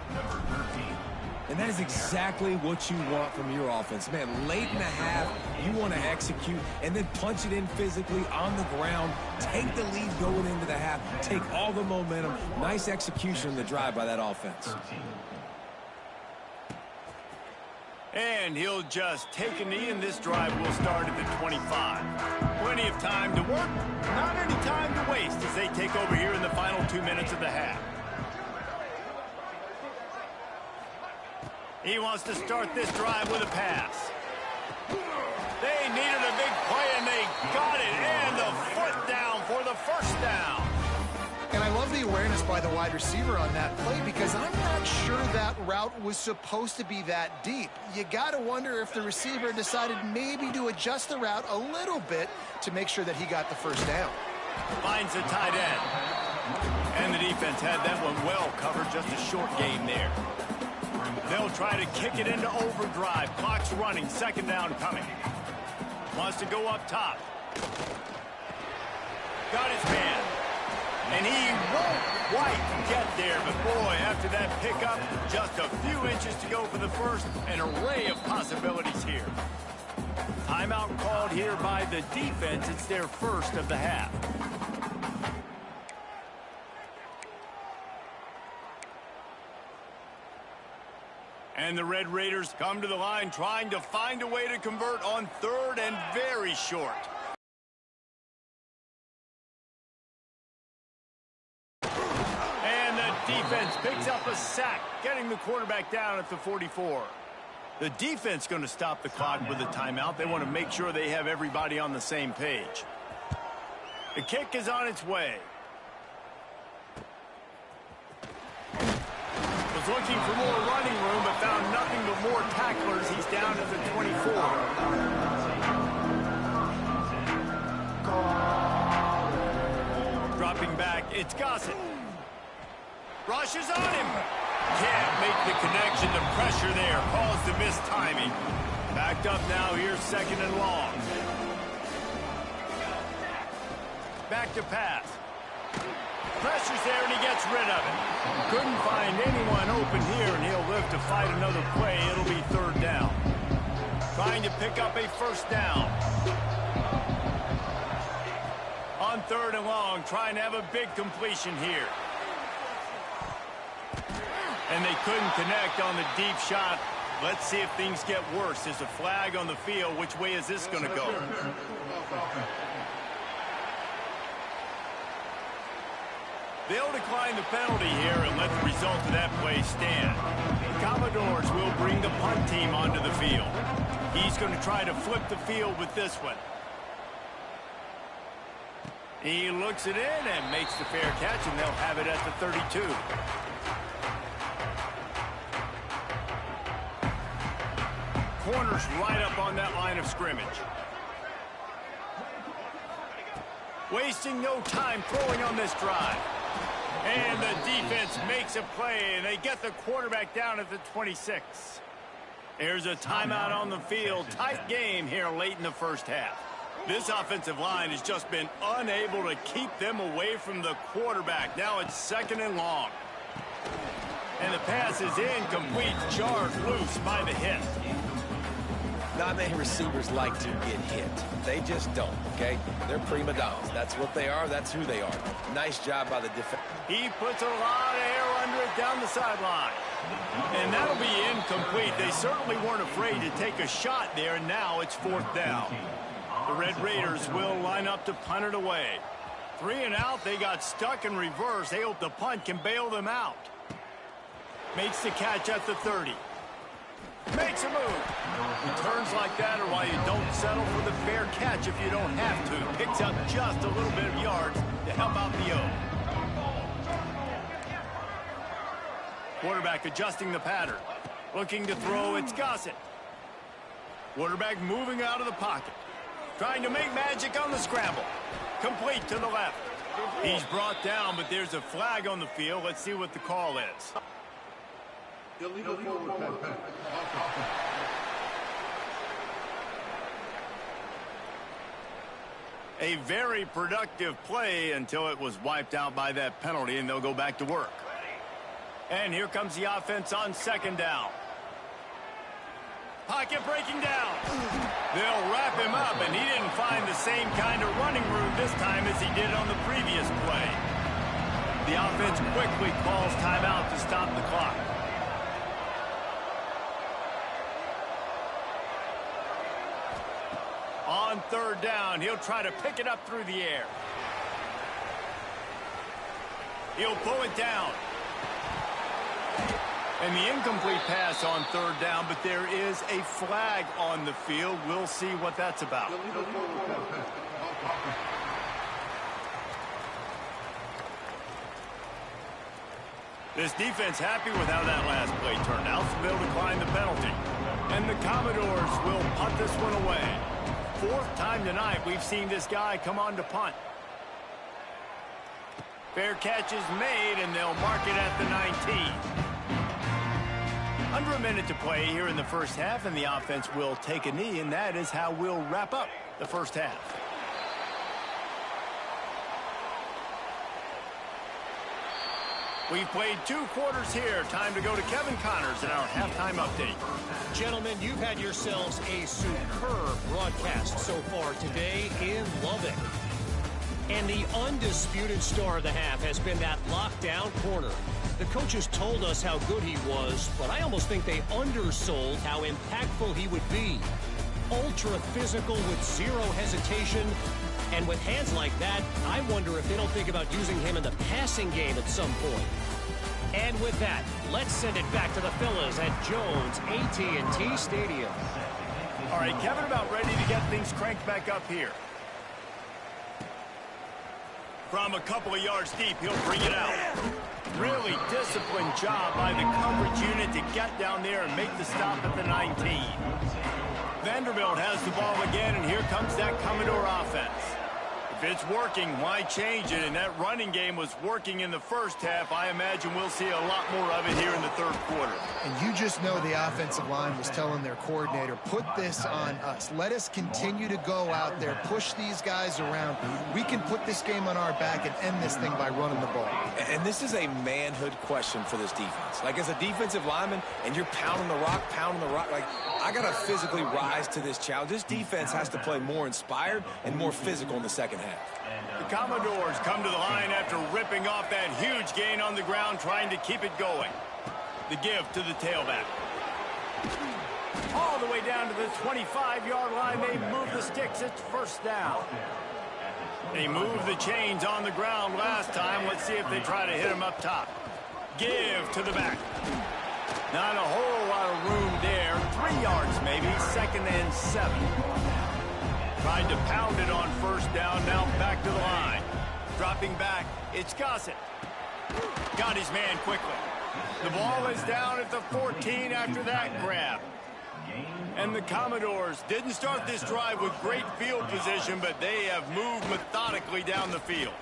Speaker 5: And that is exactly what you want from your offense. Man, late in the half, you want to execute and then punch it in physically on the ground, take the lead going into the half, take all the momentum. Nice execution in the drive by that offense.
Speaker 3: And he'll just take a knee, and this drive will start at the 25. Plenty of time to work, not any time to waste as they take over here in the final 2 minutes of the half. He wants to start this drive with a pass. They needed a big play, and they got it. And the foot down for the first down.
Speaker 4: And I love the awareness by the wide receiver on that play because I'm not sure that route was supposed to be that deep. You got to wonder if the receiver decided maybe to adjust the route a little bit to make sure that he got the first down.
Speaker 3: Finds the tight end. And the defense had that one well covered, just a short gain there. They'll try to kick it into overdrive. Clock's running, 2nd down coming. Wants to go up top. Got his man. And he won't quite get there. But boy, after that pickup, just a few inches to go for the first. An array of possibilities here. Timeout called here by the defense. It's their first of the half. And the Red Raiders come to the line trying to find a way to convert on 3rd and very short. And the defense picks up a sack, getting the quarterback down at the 44. The defense going to stop the clock with a timeout. They want to make sure they have everybody on the same page. The kick is on its way. Looking for more running room, but found nothing but more tacklers. He's down at the 24. Dropping back, it's Gossett. Rushes on him. Can't make the connection. The pressure there caused the missed timing. Backed up now, here's 2nd and long. Back to pass. Pressure's there, and he gets rid of it. Couldn't find anyone open here, and he'll live to fight another play. It'll be 3rd down. Trying to pick up a first down. On 3rd and long, trying to have a big completion here. And they couldn't connect on the deep shot. Let's see if things get worse. There's a flag on the field. Which way is this going to go? They'll decline the penalty here and let the result of that play stand. The Commodores will bring the punt team onto the field. He's going to try to flip the field with this one. He looks it in and makes the fair catch, and they'll have it at the 32. Corners right up on that line of scrimmage. Wasting no time throwing on this drive. And the defense makes a play, and they get the quarterback down at the 26. There's a timeout on the field. Tight game here late in the first half. This offensive line has just been unable to keep them away from the quarterback. Now it's 2nd and long. And the pass is incomplete, jarred loose by the hit.
Speaker 5: Not many receivers like to get hit. They just don't, okay? They're prima donnas. That's what they are. That's who they are. Nice job by the defense.
Speaker 3: He puts a lot of air under it down the sideline. And that'll be incomplete. They certainly weren't afraid to take a shot there, and now it's 4th down. The Red Raiders will line up to punt it away. 3 and out, they got stuck in reverse. They hope the punt can bail them out. Makes the catch at the 30. Makes a move. Returns like that are why you don't settle for the fair catch if you don't have to. Picks up just a little bit of yards to help out the O. Quarterback adjusting the pattern. Looking to throw, it's Gossett. Quarterback moving out of the pocket. Trying to make magic on the scramble. Complete to the left. He's brought down, but there's a flag on the field. Let's see what the call is.
Speaker 7: Illegal forward pass.
Speaker 3: A very productive play until it was wiped out by that penalty, and they'll go back to work. And here comes the offense on 2nd down. Pocket breaking down. They'll wrap him up, and he didn't find the same kind of running room this time as he did on the previous play. The offense quickly calls timeout to stop the clock. On 3rd down, he'll try to pick it up through the air. He'll pull it down. And the incomplete pass on 3rd down, but there is a flag on the field. We'll see what that's about. This defense happy with how that last play turned out, so they'll decline the penalty. And the Commodores will punt this one away. 4th time tonight we've seen this guy come on to punt. Fair catch is made, and they'll mark it at the 19. Under a minute to play here in the first half, and the offense will take a knee, and that is how we'll wrap up the first half. We've played 2 quarters here. Time to go to Kevin Connors in our halftime update.
Speaker 6: Gentlemen, you've had yourselves a superb broadcast so far today in Lubbock. And the undisputed star of the half has been that lockdown corner. The coaches told us how good he was, but I almost think they undersold how impactful he would be. Ultra physical with zero hesitation. And with hands like that, I wonder if they don't think about using him in the passing game at some point. And with that, let's send it back to the fellas at Jones AT&T Stadium.
Speaker 3: All right, Kevin, about ready to get things cranked back up here. From a couple of yards deep, he'll bring it out. Really disciplined job by the coverage unit to get down there and make the stop at the 19. Vanderbilt has the ball again, and here comes that Commodore offense. If it's working, why change it? And that running game was working in the first half. I imagine we'll see a lot more of it here in the 3rd quarter.
Speaker 4: And you just know the offensive line was telling their coordinator, put this on us. Let us continue to go out there, push these guys around. We can put this game on our back and end this thing by running the ball.
Speaker 5: And this is a manhood question for this defense. Like, as a defensive lineman, and you're pounding the rock, like, I got to physically rise to this challenge. This defense has to play more inspired and more physical in the second half.
Speaker 3: The Commodores come to the line after ripping off that huge gain on the ground, trying to keep it going. The give to the tailback. All the way down to the 25-yard line. They move the sticks. It's 1st down. They moved the chains on the ground last time. Let's see if they try to hit him up top. Give to the back. Not a whole lot of room there. 3 yards maybe. 2nd and 7. Tried to pound it on 1st down. Now back to the line. Dropping back, it's Gossett. Got his man quickly. The ball is down at the 14 after that grab. And the Commodores didn't start this drive with great field position, but they have moved methodically down the field.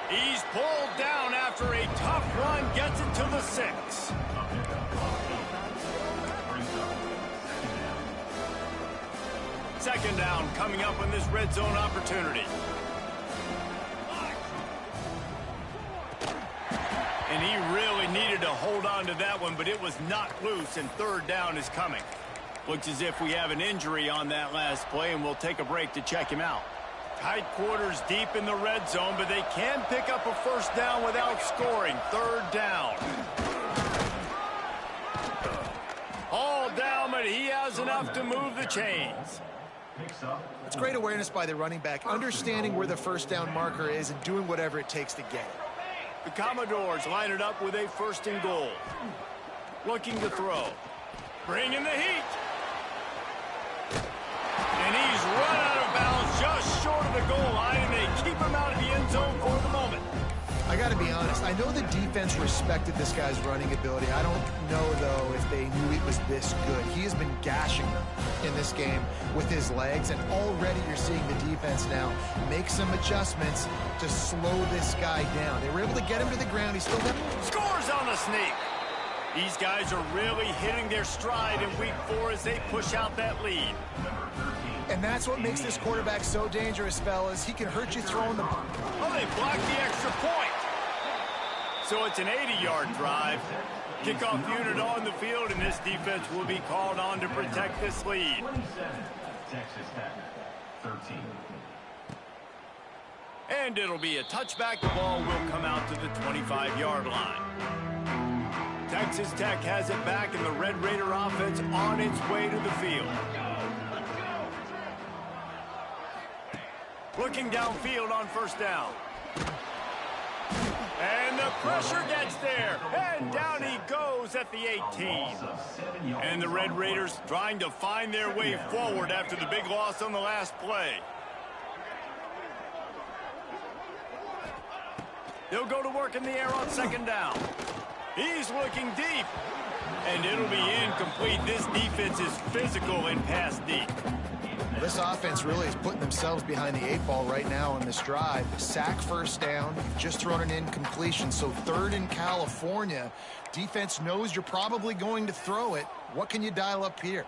Speaker 3: He's pulled down after a tough run, gets it to the 6. Second down coming up on this red zone opportunity. And he really needed to hold on to that one, but it was knocked loose, and third down is coming. Looks as if we have an injury on that last play, and we'll take a break to check him out. Tight quarters deep in the red zone, but they can pick up a first down without scoring. Third down. All down, but he has enough to move the chains.
Speaker 4: It's great awareness by the running back, understanding where the first down marker is and doing whatever it takes to get it.
Speaker 3: The Commodores line it up with a 1st and goal. Looking to throw. Bringing the heat. And he's run out of bounds just short of the goal line, and they keep him out of the end zone for the moment.
Speaker 4: I got to be honest, I know the defense respected this guy's running ability. I don't know, though, if they knew he was this good. He has been gashing them in this game with his legs, and already you're seeing the defense now make some adjustments to slow this guy down. They were able to get him to the ground. He still got...
Speaker 3: Scores on the sneak. These guys are really hitting their stride in week 4 as they push out that lead.
Speaker 4: And that's what makes this quarterback so dangerous, fellas. He can hurt you throwing the...
Speaker 3: Oh, they blocked the extra point. So it's an 80-yard drive. Kickoff unit on the field, and this defense will be called on to protect this lead.
Speaker 8: 27, Texas Tech, 13.
Speaker 3: And it'll be a touchback. The ball will come out to the 25-yard line. Texas Tech has it back, and the Red Raider offense on its way to the field. Looking downfield on first down. And the pressure gets there. And down he goes at the 18. And the Red Raiders trying to find their way forward after the big loss on the last play. They'll go to work in the air on second down. He's looking deep. And it'll be incomplete. This defense is physical and pass deep.
Speaker 4: This offense really is putting themselves behind the 8 ball right now on this drive. Sack first down. You've just thrown an incompletion. So third in California. Defense knows you're probably going to throw it. What can you dial up here?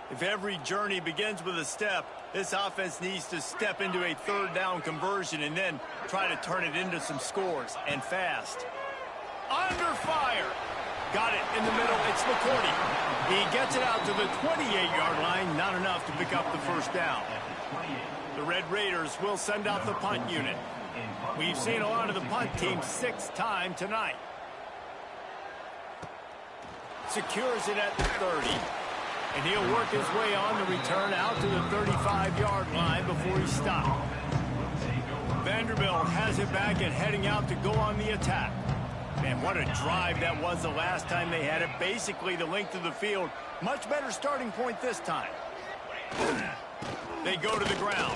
Speaker 3: If every journey begins with a step, this offense needs to step into a third down conversion and then try to turn it into some scores, and fast. Under fire. Got it in the middle. It's McCourty. He gets it out to the 28-yard line. Not enough to pick up the first down. The Red Raiders will send out the punt unit. We've seen a lot of the punt team 6th time tonight. Secures it at the 30. And he'll work his way on the return out to the 35-yard line before he's stopped. Vanderbilt has it back and heading out to go on the attack. Man, what a drive that was the last time they had it. Basically the length of the field. Much better starting point this time. They go to the ground.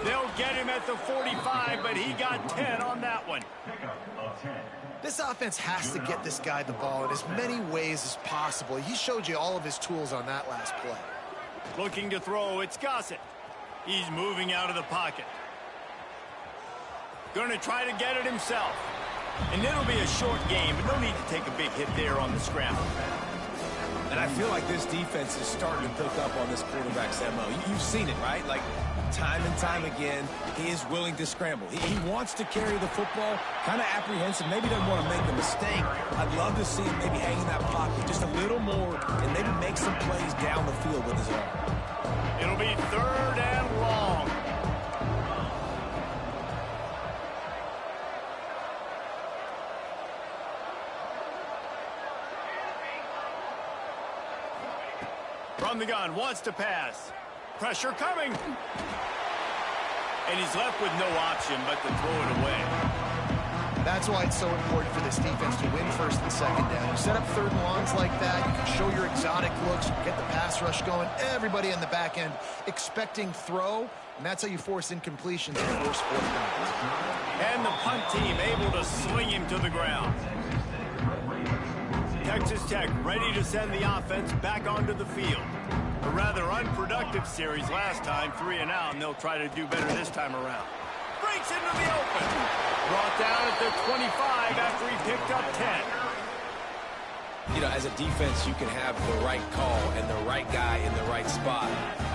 Speaker 3: They'll get him at the 45, but he got 10 on that one.
Speaker 4: This offense has to get this guy the ball in as many ways as possible. He showed you all of his tools on that last play.
Speaker 3: Looking to throw, it's Gossett. He's moving out of the pocket. Going to try to get it himself. And it'll be a short game, but no need to take a big hit there on the scramble.
Speaker 5: And I feel like this defense is starting to pick up on this quarterback's MO. You've seen it, right? Like, time and time again, he is willing to scramble. He wants to carry the football, kind of apprehensive, maybe doesn't want to make a mistake. I'd love to see him maybe hang in that pocket just a little more and maybe make some plays down the field with his arm.
Speaker 3: It'll be third and long. From the gun, wants to pass. Pressure coming. And he's left with no option but to throw it away.
Speaker 4: That's why it's so important for this defense to win first and second down. You set up third and longs like that, you can show your exotic looks, you can get the pass rush going, everybody on the back end expecting throw, and that's how you force incompletions and force fourth downs.
Speaker 3: And the punt team able to sling him to the ground. Texas Tech ready to send the offense back onto the field. A rather unproductive series last time, 3 and out, and they'll try to do better this time around. Breaks into the open. Brought down at the 25 after he picked up 10.
Speaker 5: You know, as a defense, you can have the right call and the right guy in the right spot,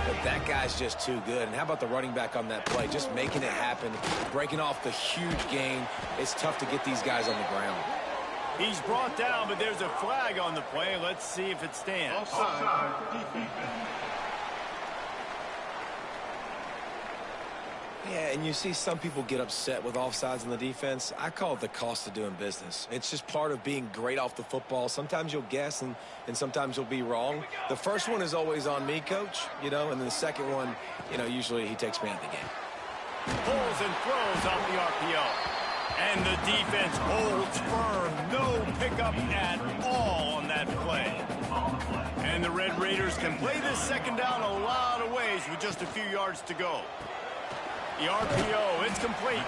Speaker 5: but that guy's just too good. And how about the running back on that play? Just making it happen, breaking off the huge gain. It's tough to get these guys on the ground.
Speaker 3: He's brought down, but there's a flag on the play. Let's see if it stands.
Speaker 7: Offside. Defense.
Speaker 5: Yeah, and you see some people get upset with offsides in the defense. I call it the cost of doing business. It's just part of being great off the football. Sometimes you'll guess, and sometimes you'll be wrong. The first one is always on me, Coach, you know, and then the second one, you know, usually he takes me out of the game.
Speaker 3: Pulls and throws off the RPO. And the defense holds firm. No pickup at all on that play. And the Red Raiders can play this second down a lot of ways with just a few yards to go. The RPO, it's complete.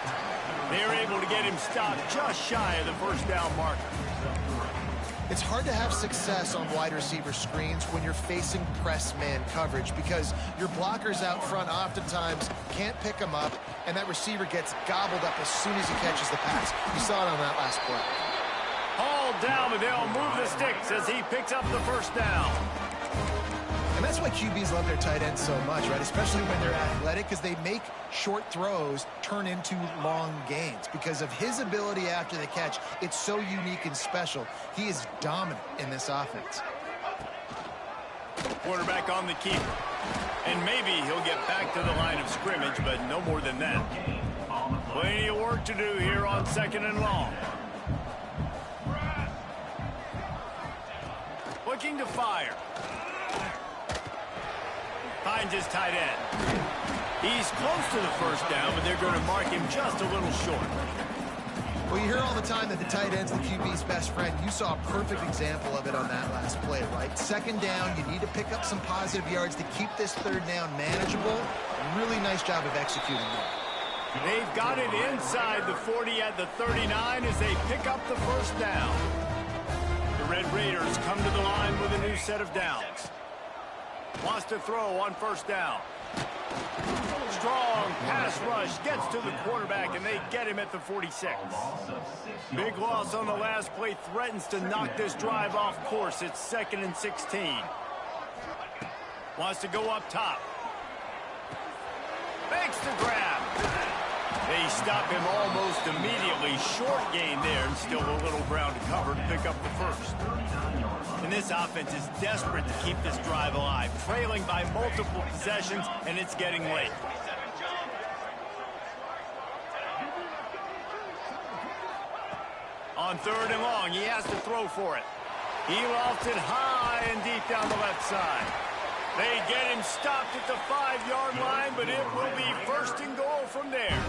Speaker 3: They're able to get him stopped just shy of the first down marker.
Speaker 4: It's hard to have success on wide receiver screens when you're facing press man coverage because your blockers out front oftentimes can't pick them up, and that receiver gets gobbled up as soon as he catches the pass. You saw it on that last play.
Speaker 3: Hauled down, but they'll move the sticks as he picks up the first down.
Speaker 4: And that's why QBs love their tight ends so much, right? Especially when they're athletic, because they make short throws turn into long gains. Because of his ability after the catch, it's so unique and special. He is dominant in this offense.
Speaker 3: Quarterback on the keeper. And maybe he'll get back to the line of scrimmage, but no more than that. Plenty of work to do here on second and long. Looking to fire. Finds his tight end. He's close to the first down, but they're going to mark him just a little short.
Speaker 4: Well, you hear all the time that the tight end's the QB's best friend. You saw a perfect example of it on that last play, right? Second down, you need to pick up some positive yards to keep this third down manageable. Really nice job of executing that.
Speaker 3: They've got it inside the 40 at the 39 as they pick up the first down. The Red Raiders come to the line with a new set of downs. Wants to throw on first down. Strong pass rush gets to the quarterback, and they get him at the 46. Big loss on the last play threatens to knock this drive off course. It's 2nd and 16. Wants to go up top. Makes the grab. They stop him almost immediately. Short gain there, and still a little ground to cover to pick up the first. And this offense is desperate to keep this drive alive, trailing by multiple possessions, and it's getting late. On third and long, he has to throw for it. He lofts it high and deep down the left side. They get him stopped at the 5-yard line, but it will be 1st and goal from there.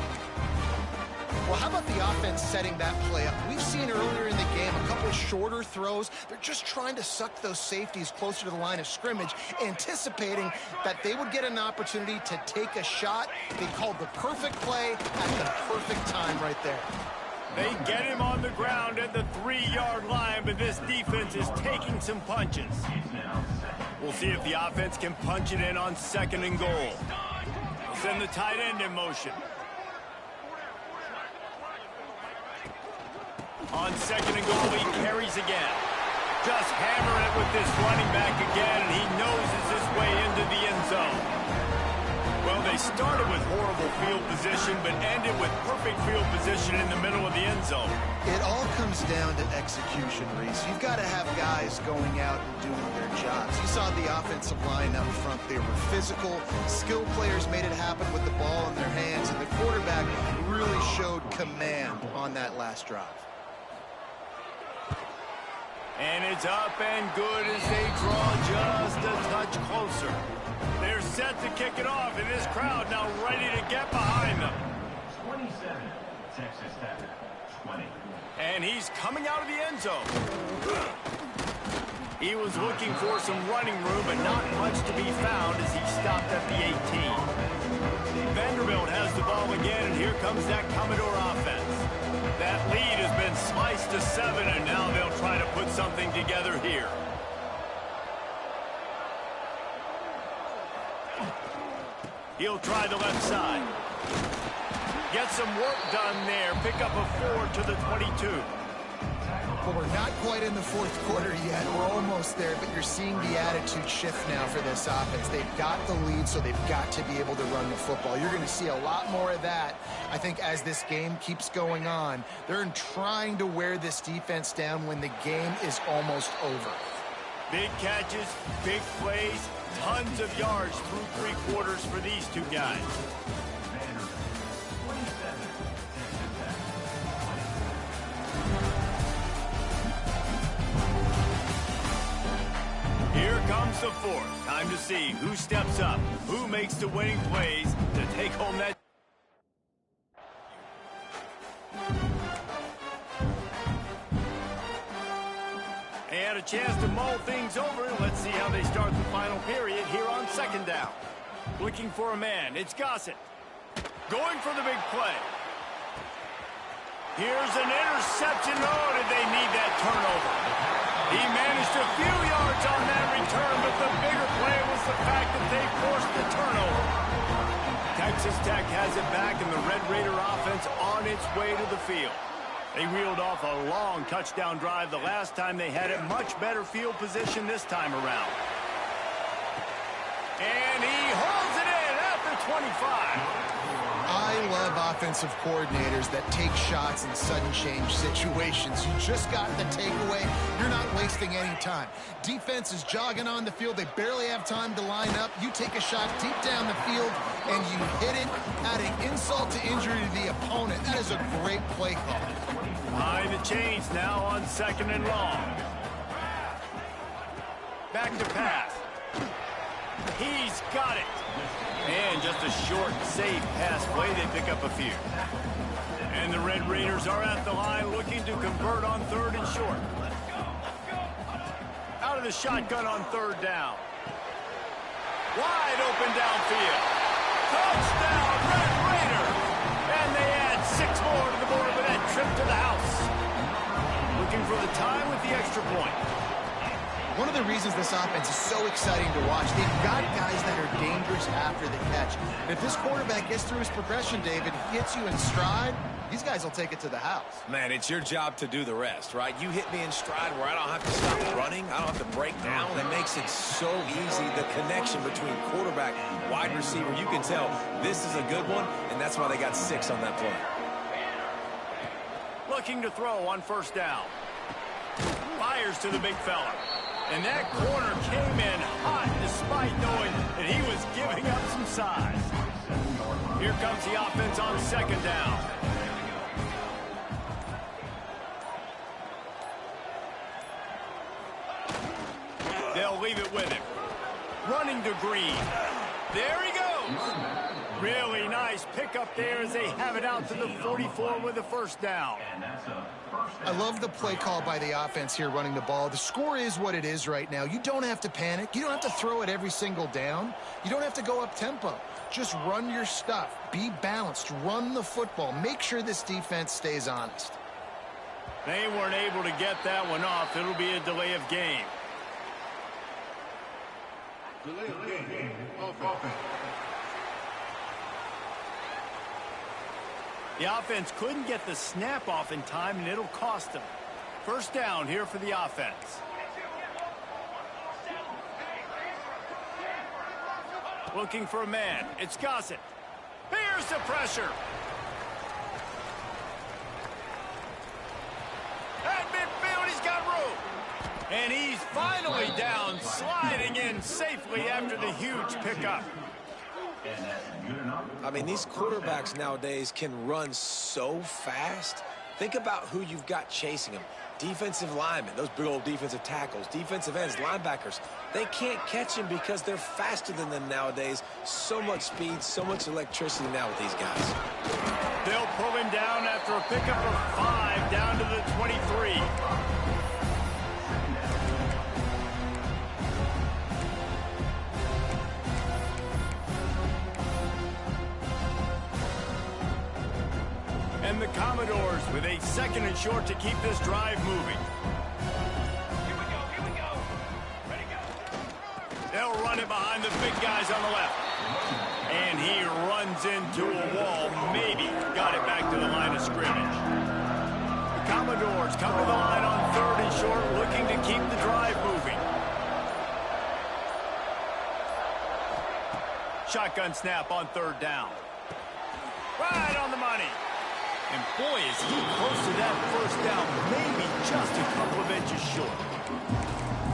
Speaker 4: Well, how about the offense setting that play up? We've seen earlier in the game a couple shorter throws. They're just trying to suck those safeties closer to the line of scrimmage, anticipating that they would get an opportunity to take a shot. They called the perfect play at the perfect time right there.
Speaker 3: They get him on the ground at the 3-yard line, but this defense is taking some punches. We'll see if the offense can punch it in on 2nd and goal. Send the tight end in motion. On 2nd and goal, he carries again. Just hammer it with this running back again, and he noses his way into the end zone. Well, they started with horrible field position, but ended with perfect field position in the middle of the end zone.
Speaker 4: It all comes down to execution, Reese. You've got to have guys going out and doing their jobs. You saw the offensive line up front. They were physical. Skilled players made it happen with the ball in their hands, and the quarterback really showed command on that last drive.
Speaker 3: And it's up and good as they draw just a touch closer. They're set to kick it off, and this crowd now ready to get behind them.
Speaker 8: 27, Texas Tech. 20.
Speaker 3: And he's coming out of the end zone. He was looking for some running room, but not much to be found as he stopped at the 18. Vanderbilt has the ball again, and here comes that Commodore offense. That lead has been sliced to 7, and now they'll try to put something together here. He'll try the left side. Get some work done there. Pick up a 4 to the 22.
Speaker 4: Well, we're not quite in the fourth quarter yet. We're almost there, but you're seeing the attitude shift now for this offense. They've got the lead, so they've got to be able to run the football. You're going to see a lot more of that, I think, as this game keeps going on. They're trying to wear this defense down when the game is almost over.
Speaker 3: Big catches, big plays, tons of yards through 3 quarters for these two guys. Here comes the fourth. Time to see who steps up, who makes the winning plays to take home that. They had a chance to mull things over. Let's see how they start the final period here on second down. Looking for a man. It's Gossett. Going for the big play. Here's an interception. Oh, did they need that turnover? He managed a few yards on that return, but the bigger play was the fact that they forced the turnover. Texas Tech has it back, and the Red Raider offense on its way to the field. They reeled off a long touchdown drive the last time they had it. Much better field position this time around. And he holds it in at the 25.
Speaker 4: I love offensive coordinators that take shots in sudden change situations. You just got the takeaway. You're not wasting any time. Defense is jogging on the field. They barely have time to line up. You take a shot deep down the field, and you hit it, adding insult to injury to the opponent. That is a great play call.
Speaker 3: Behind the chains now on second and long. Back to pass. He's got it. And just a short, safe pass play. They pick up a few. And the Red Raiders are at the line looking to convert on third and short. Out of the shotgun on third down. Wide open downfield. Touchdown, Red Raiders! And they add 6 more to the board with that trip to the house. Looking for the time with the extra point.
Speaker 4: One of the reasons this offense is so exciting to watch, they've got guys that are dangerous after the catch. And if this quarterback gets through his progression, David, hits you in stride, these guys will take it to the house.
Speaker 5: Man, it's your job to do the rest, right? You hit me in stride where I don't have to stop running. I don't have to break down. It makes it so easy. The connection between quarterback, wide receiver, you can tell this is a good one, and that's why they got 6 on that play.
Speaker 3: Looking to throw on first down. Fires to the big fella. And that corner came in hot despite knowing that he was giving up some size. Here comes the offense on second down. They'll leave it with him. Running to Green. There he goes. Really nice pickup there as they have it out to the 44 with a first down.
Speaker 4: I love the play call by the offense here running the ball. The score is what it is right now. You don't have to panic. You don't have to throw it every single down. You don't have to go up tempo. Just run your stuff. Be balanced. Run the football. Make sure this defense stays honest.
Speaker 3: They weren't able to get that one off. It'll be a delay of game.
Speaker 7: Delay of game. Offense.
Speaker 3: The offense couldn't get the snap off in time, and it'll cost them. First down here for the offense. Looking for a man. It's Gossett. Here's the pressure. At midfield, he's got room. And he's finally down, sliding in safely after the huge pickup.
Speaker 5: I mean, these quarterbacks nowadays can run so fast. Think about who you've got chasing them. defensive linemen, those big old defensive tackles, defensive ends, linebackers, they can't catch him because they're faster than them nowadays. So much speed, so much electricity now with these guys.
Speaker 3: They'll pull him down after a pickup of 5 down to the 23. And the Commodores with a 2nd and short to keep this drive moving. Here we go. Ready, go. They'll run it behind the big guys on the left. And he runs into a wall. Maybe got it back to the line of scrimmage. The Commodores come to the line on 3rd and short, looking to keep the drive moving. Shotgun snap on 3rd down. Right on the money. And boy, is he close to that 1st down, maybe just a couple of inches short.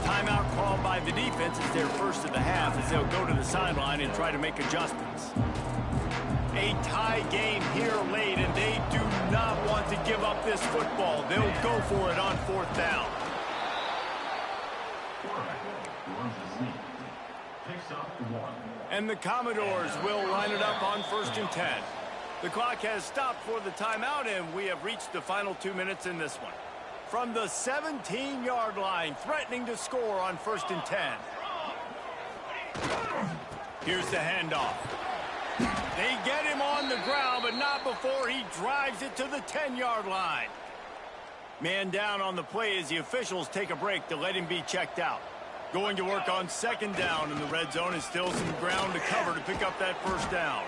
Speaker 3: Timeout called by the defense is their first of the half as they'll go to the sideline and try to make adjustments. A tie game here late, and they do not want to give up this football. They'll go for it on 4th down. And the Commodores will line it up on 1st and 10. The clock has stopped for the timeout, and we have reached the final 2 minutes in this one. From the 17-yard line, threatening to score on 1st and 10. Here's the handoff. They get him on the ground, but not before he drives it to the 10-yard line. Man down on the play as the officials take a break to let him be checked out. Going to work on 2nd down, and the red zone is still some ground to cover to pick up that 1st down.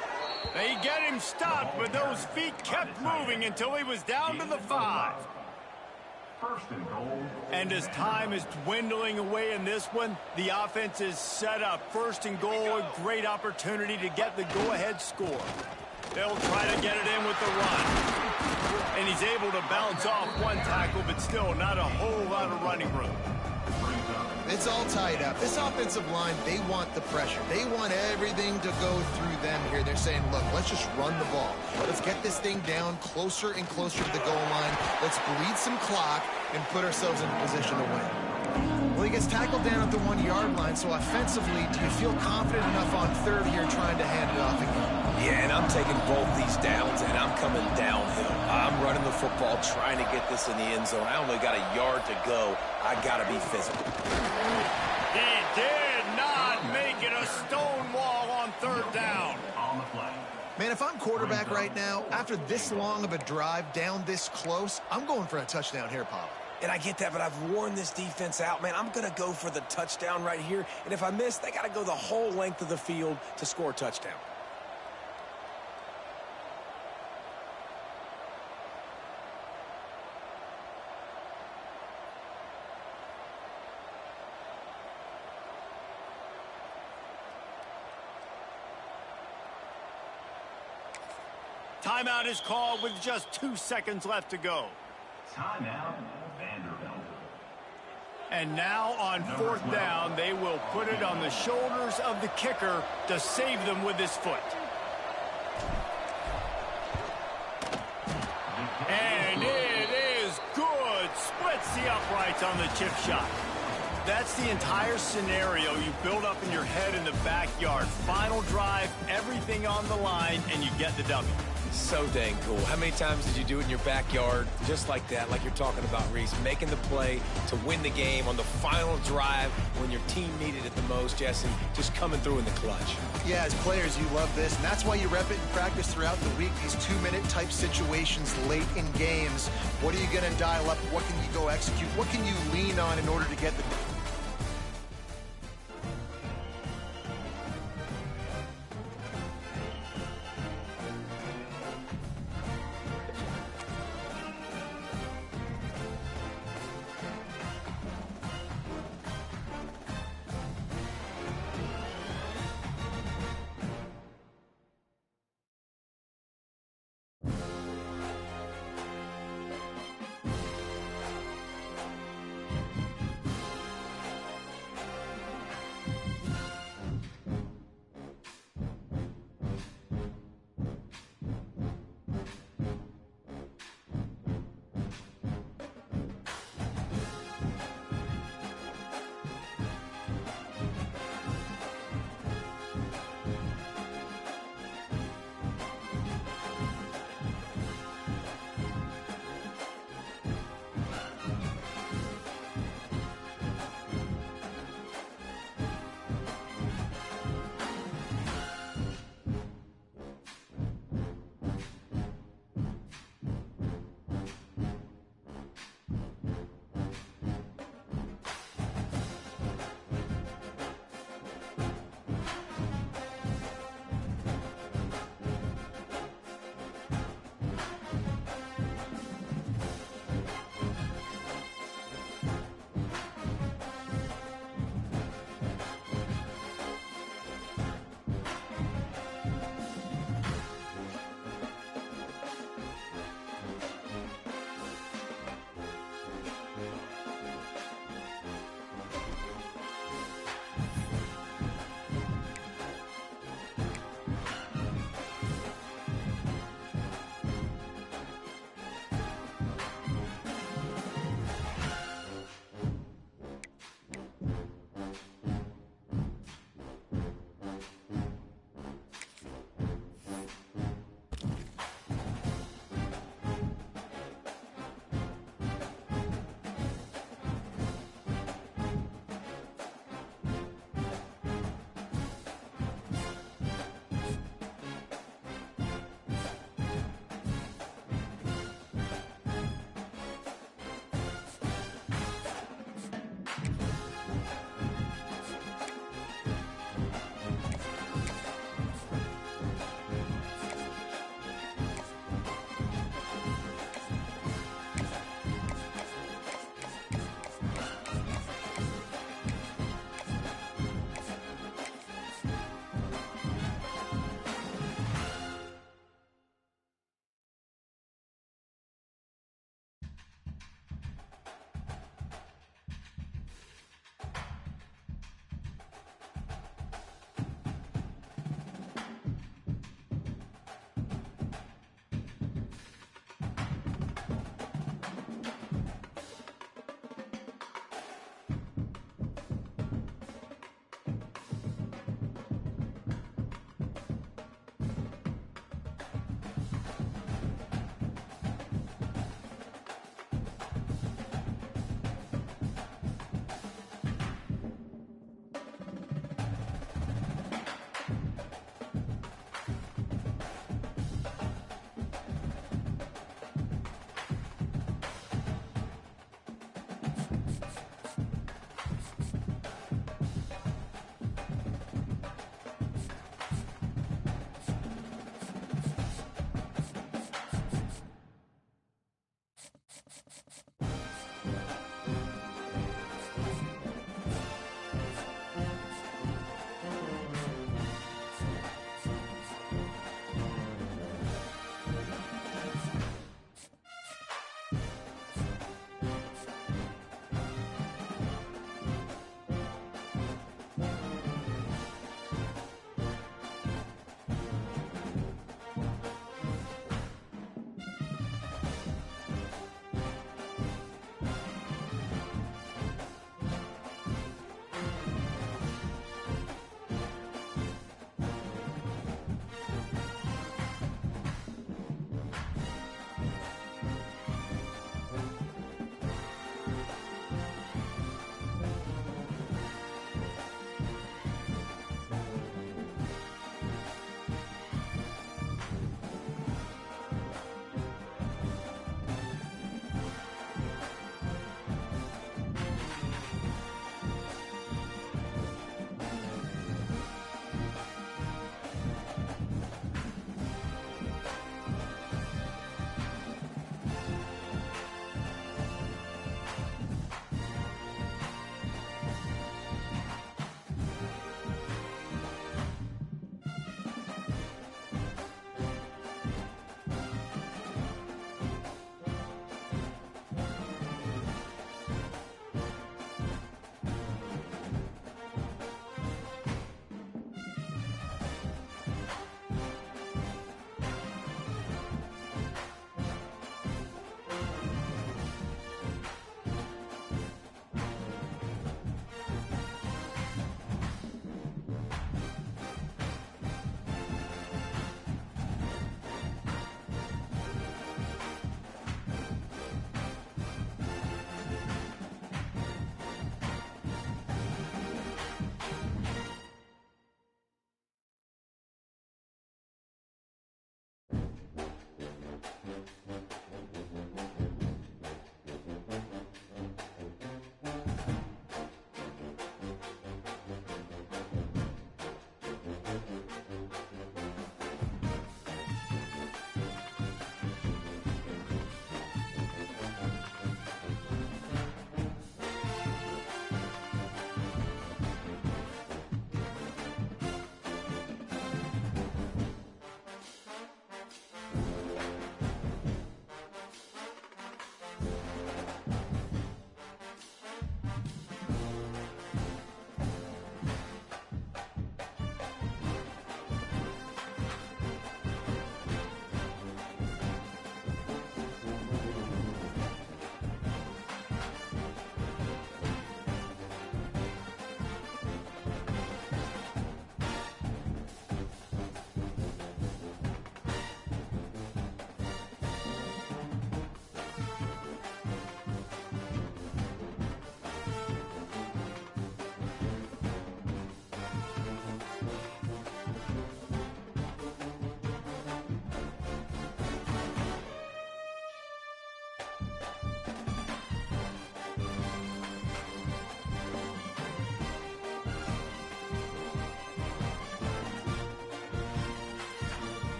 Speaker 3: They get him stopped, but those feet kept moving until he was down to the 5. And as time is dwindling away in this one, the offense is set up. 1st and goal, a great opportunity to get the go-ahead score. They'll try to get it in with the run. And he's able to bounce off 1 tackle, but still not a whole lot of running room.
Speaker 4: It's all tied up. This offensive line, they want the pressure. They want everything to go through them here. They're saying, look, let's just run the ball. Let's get this thing down closer and closer to the goal line. Let's bleed some clock and put ourselves in a position to win. Well, he gets tackled down at the 1-yard line, so offensively, do you feel confident enough on 3rd here trying to hand it off again?
Speaker 5: Yeah, and I'm taking both these downs, and I'm coming downhill. I'm running the football, trying to get this in the end zone. I only got a yard to go. I got to be physical.
Speaker 3: He did not make it a stone wall on 3rd down.
Speaker 4: Man, if I'm quarterback right now, after this long of a drive down this close, I'm going for a touchdown here, Pop.
Speaker 5: And I get that, but I've worn this defense out, man. I'm going to go for the touchdown right here. And if I miss, they got to go the whole length of the field to score a touchdown.
Speaker 3: Timeout is called with just 2 seconds left to go.
Speaker 8: Timeout, Vanderbilt.
Speaker 3: And now on 4th down, they will put it on the shoulders of the kicker to save them with his foot. And it is good. Splits the uprights on the chip shot. That's the entire scenario you build up in your head in the backyard. Final drive, everything on the line, and you get the W.
Speaker 5: So dang cool. How many times did you do it in your backyard just like that, like you're talking about, Reese, making the play to win the game on the final drive when your team needed it the most, Jesse, just coming through in the clutch.
Speaker 4: Yeah, as players, you love this, and that's why you rep it in practice throughout the week, these 2-minute type situations late in games. What are you going to dial up? What can you go execute? What can you lean on in order to get the...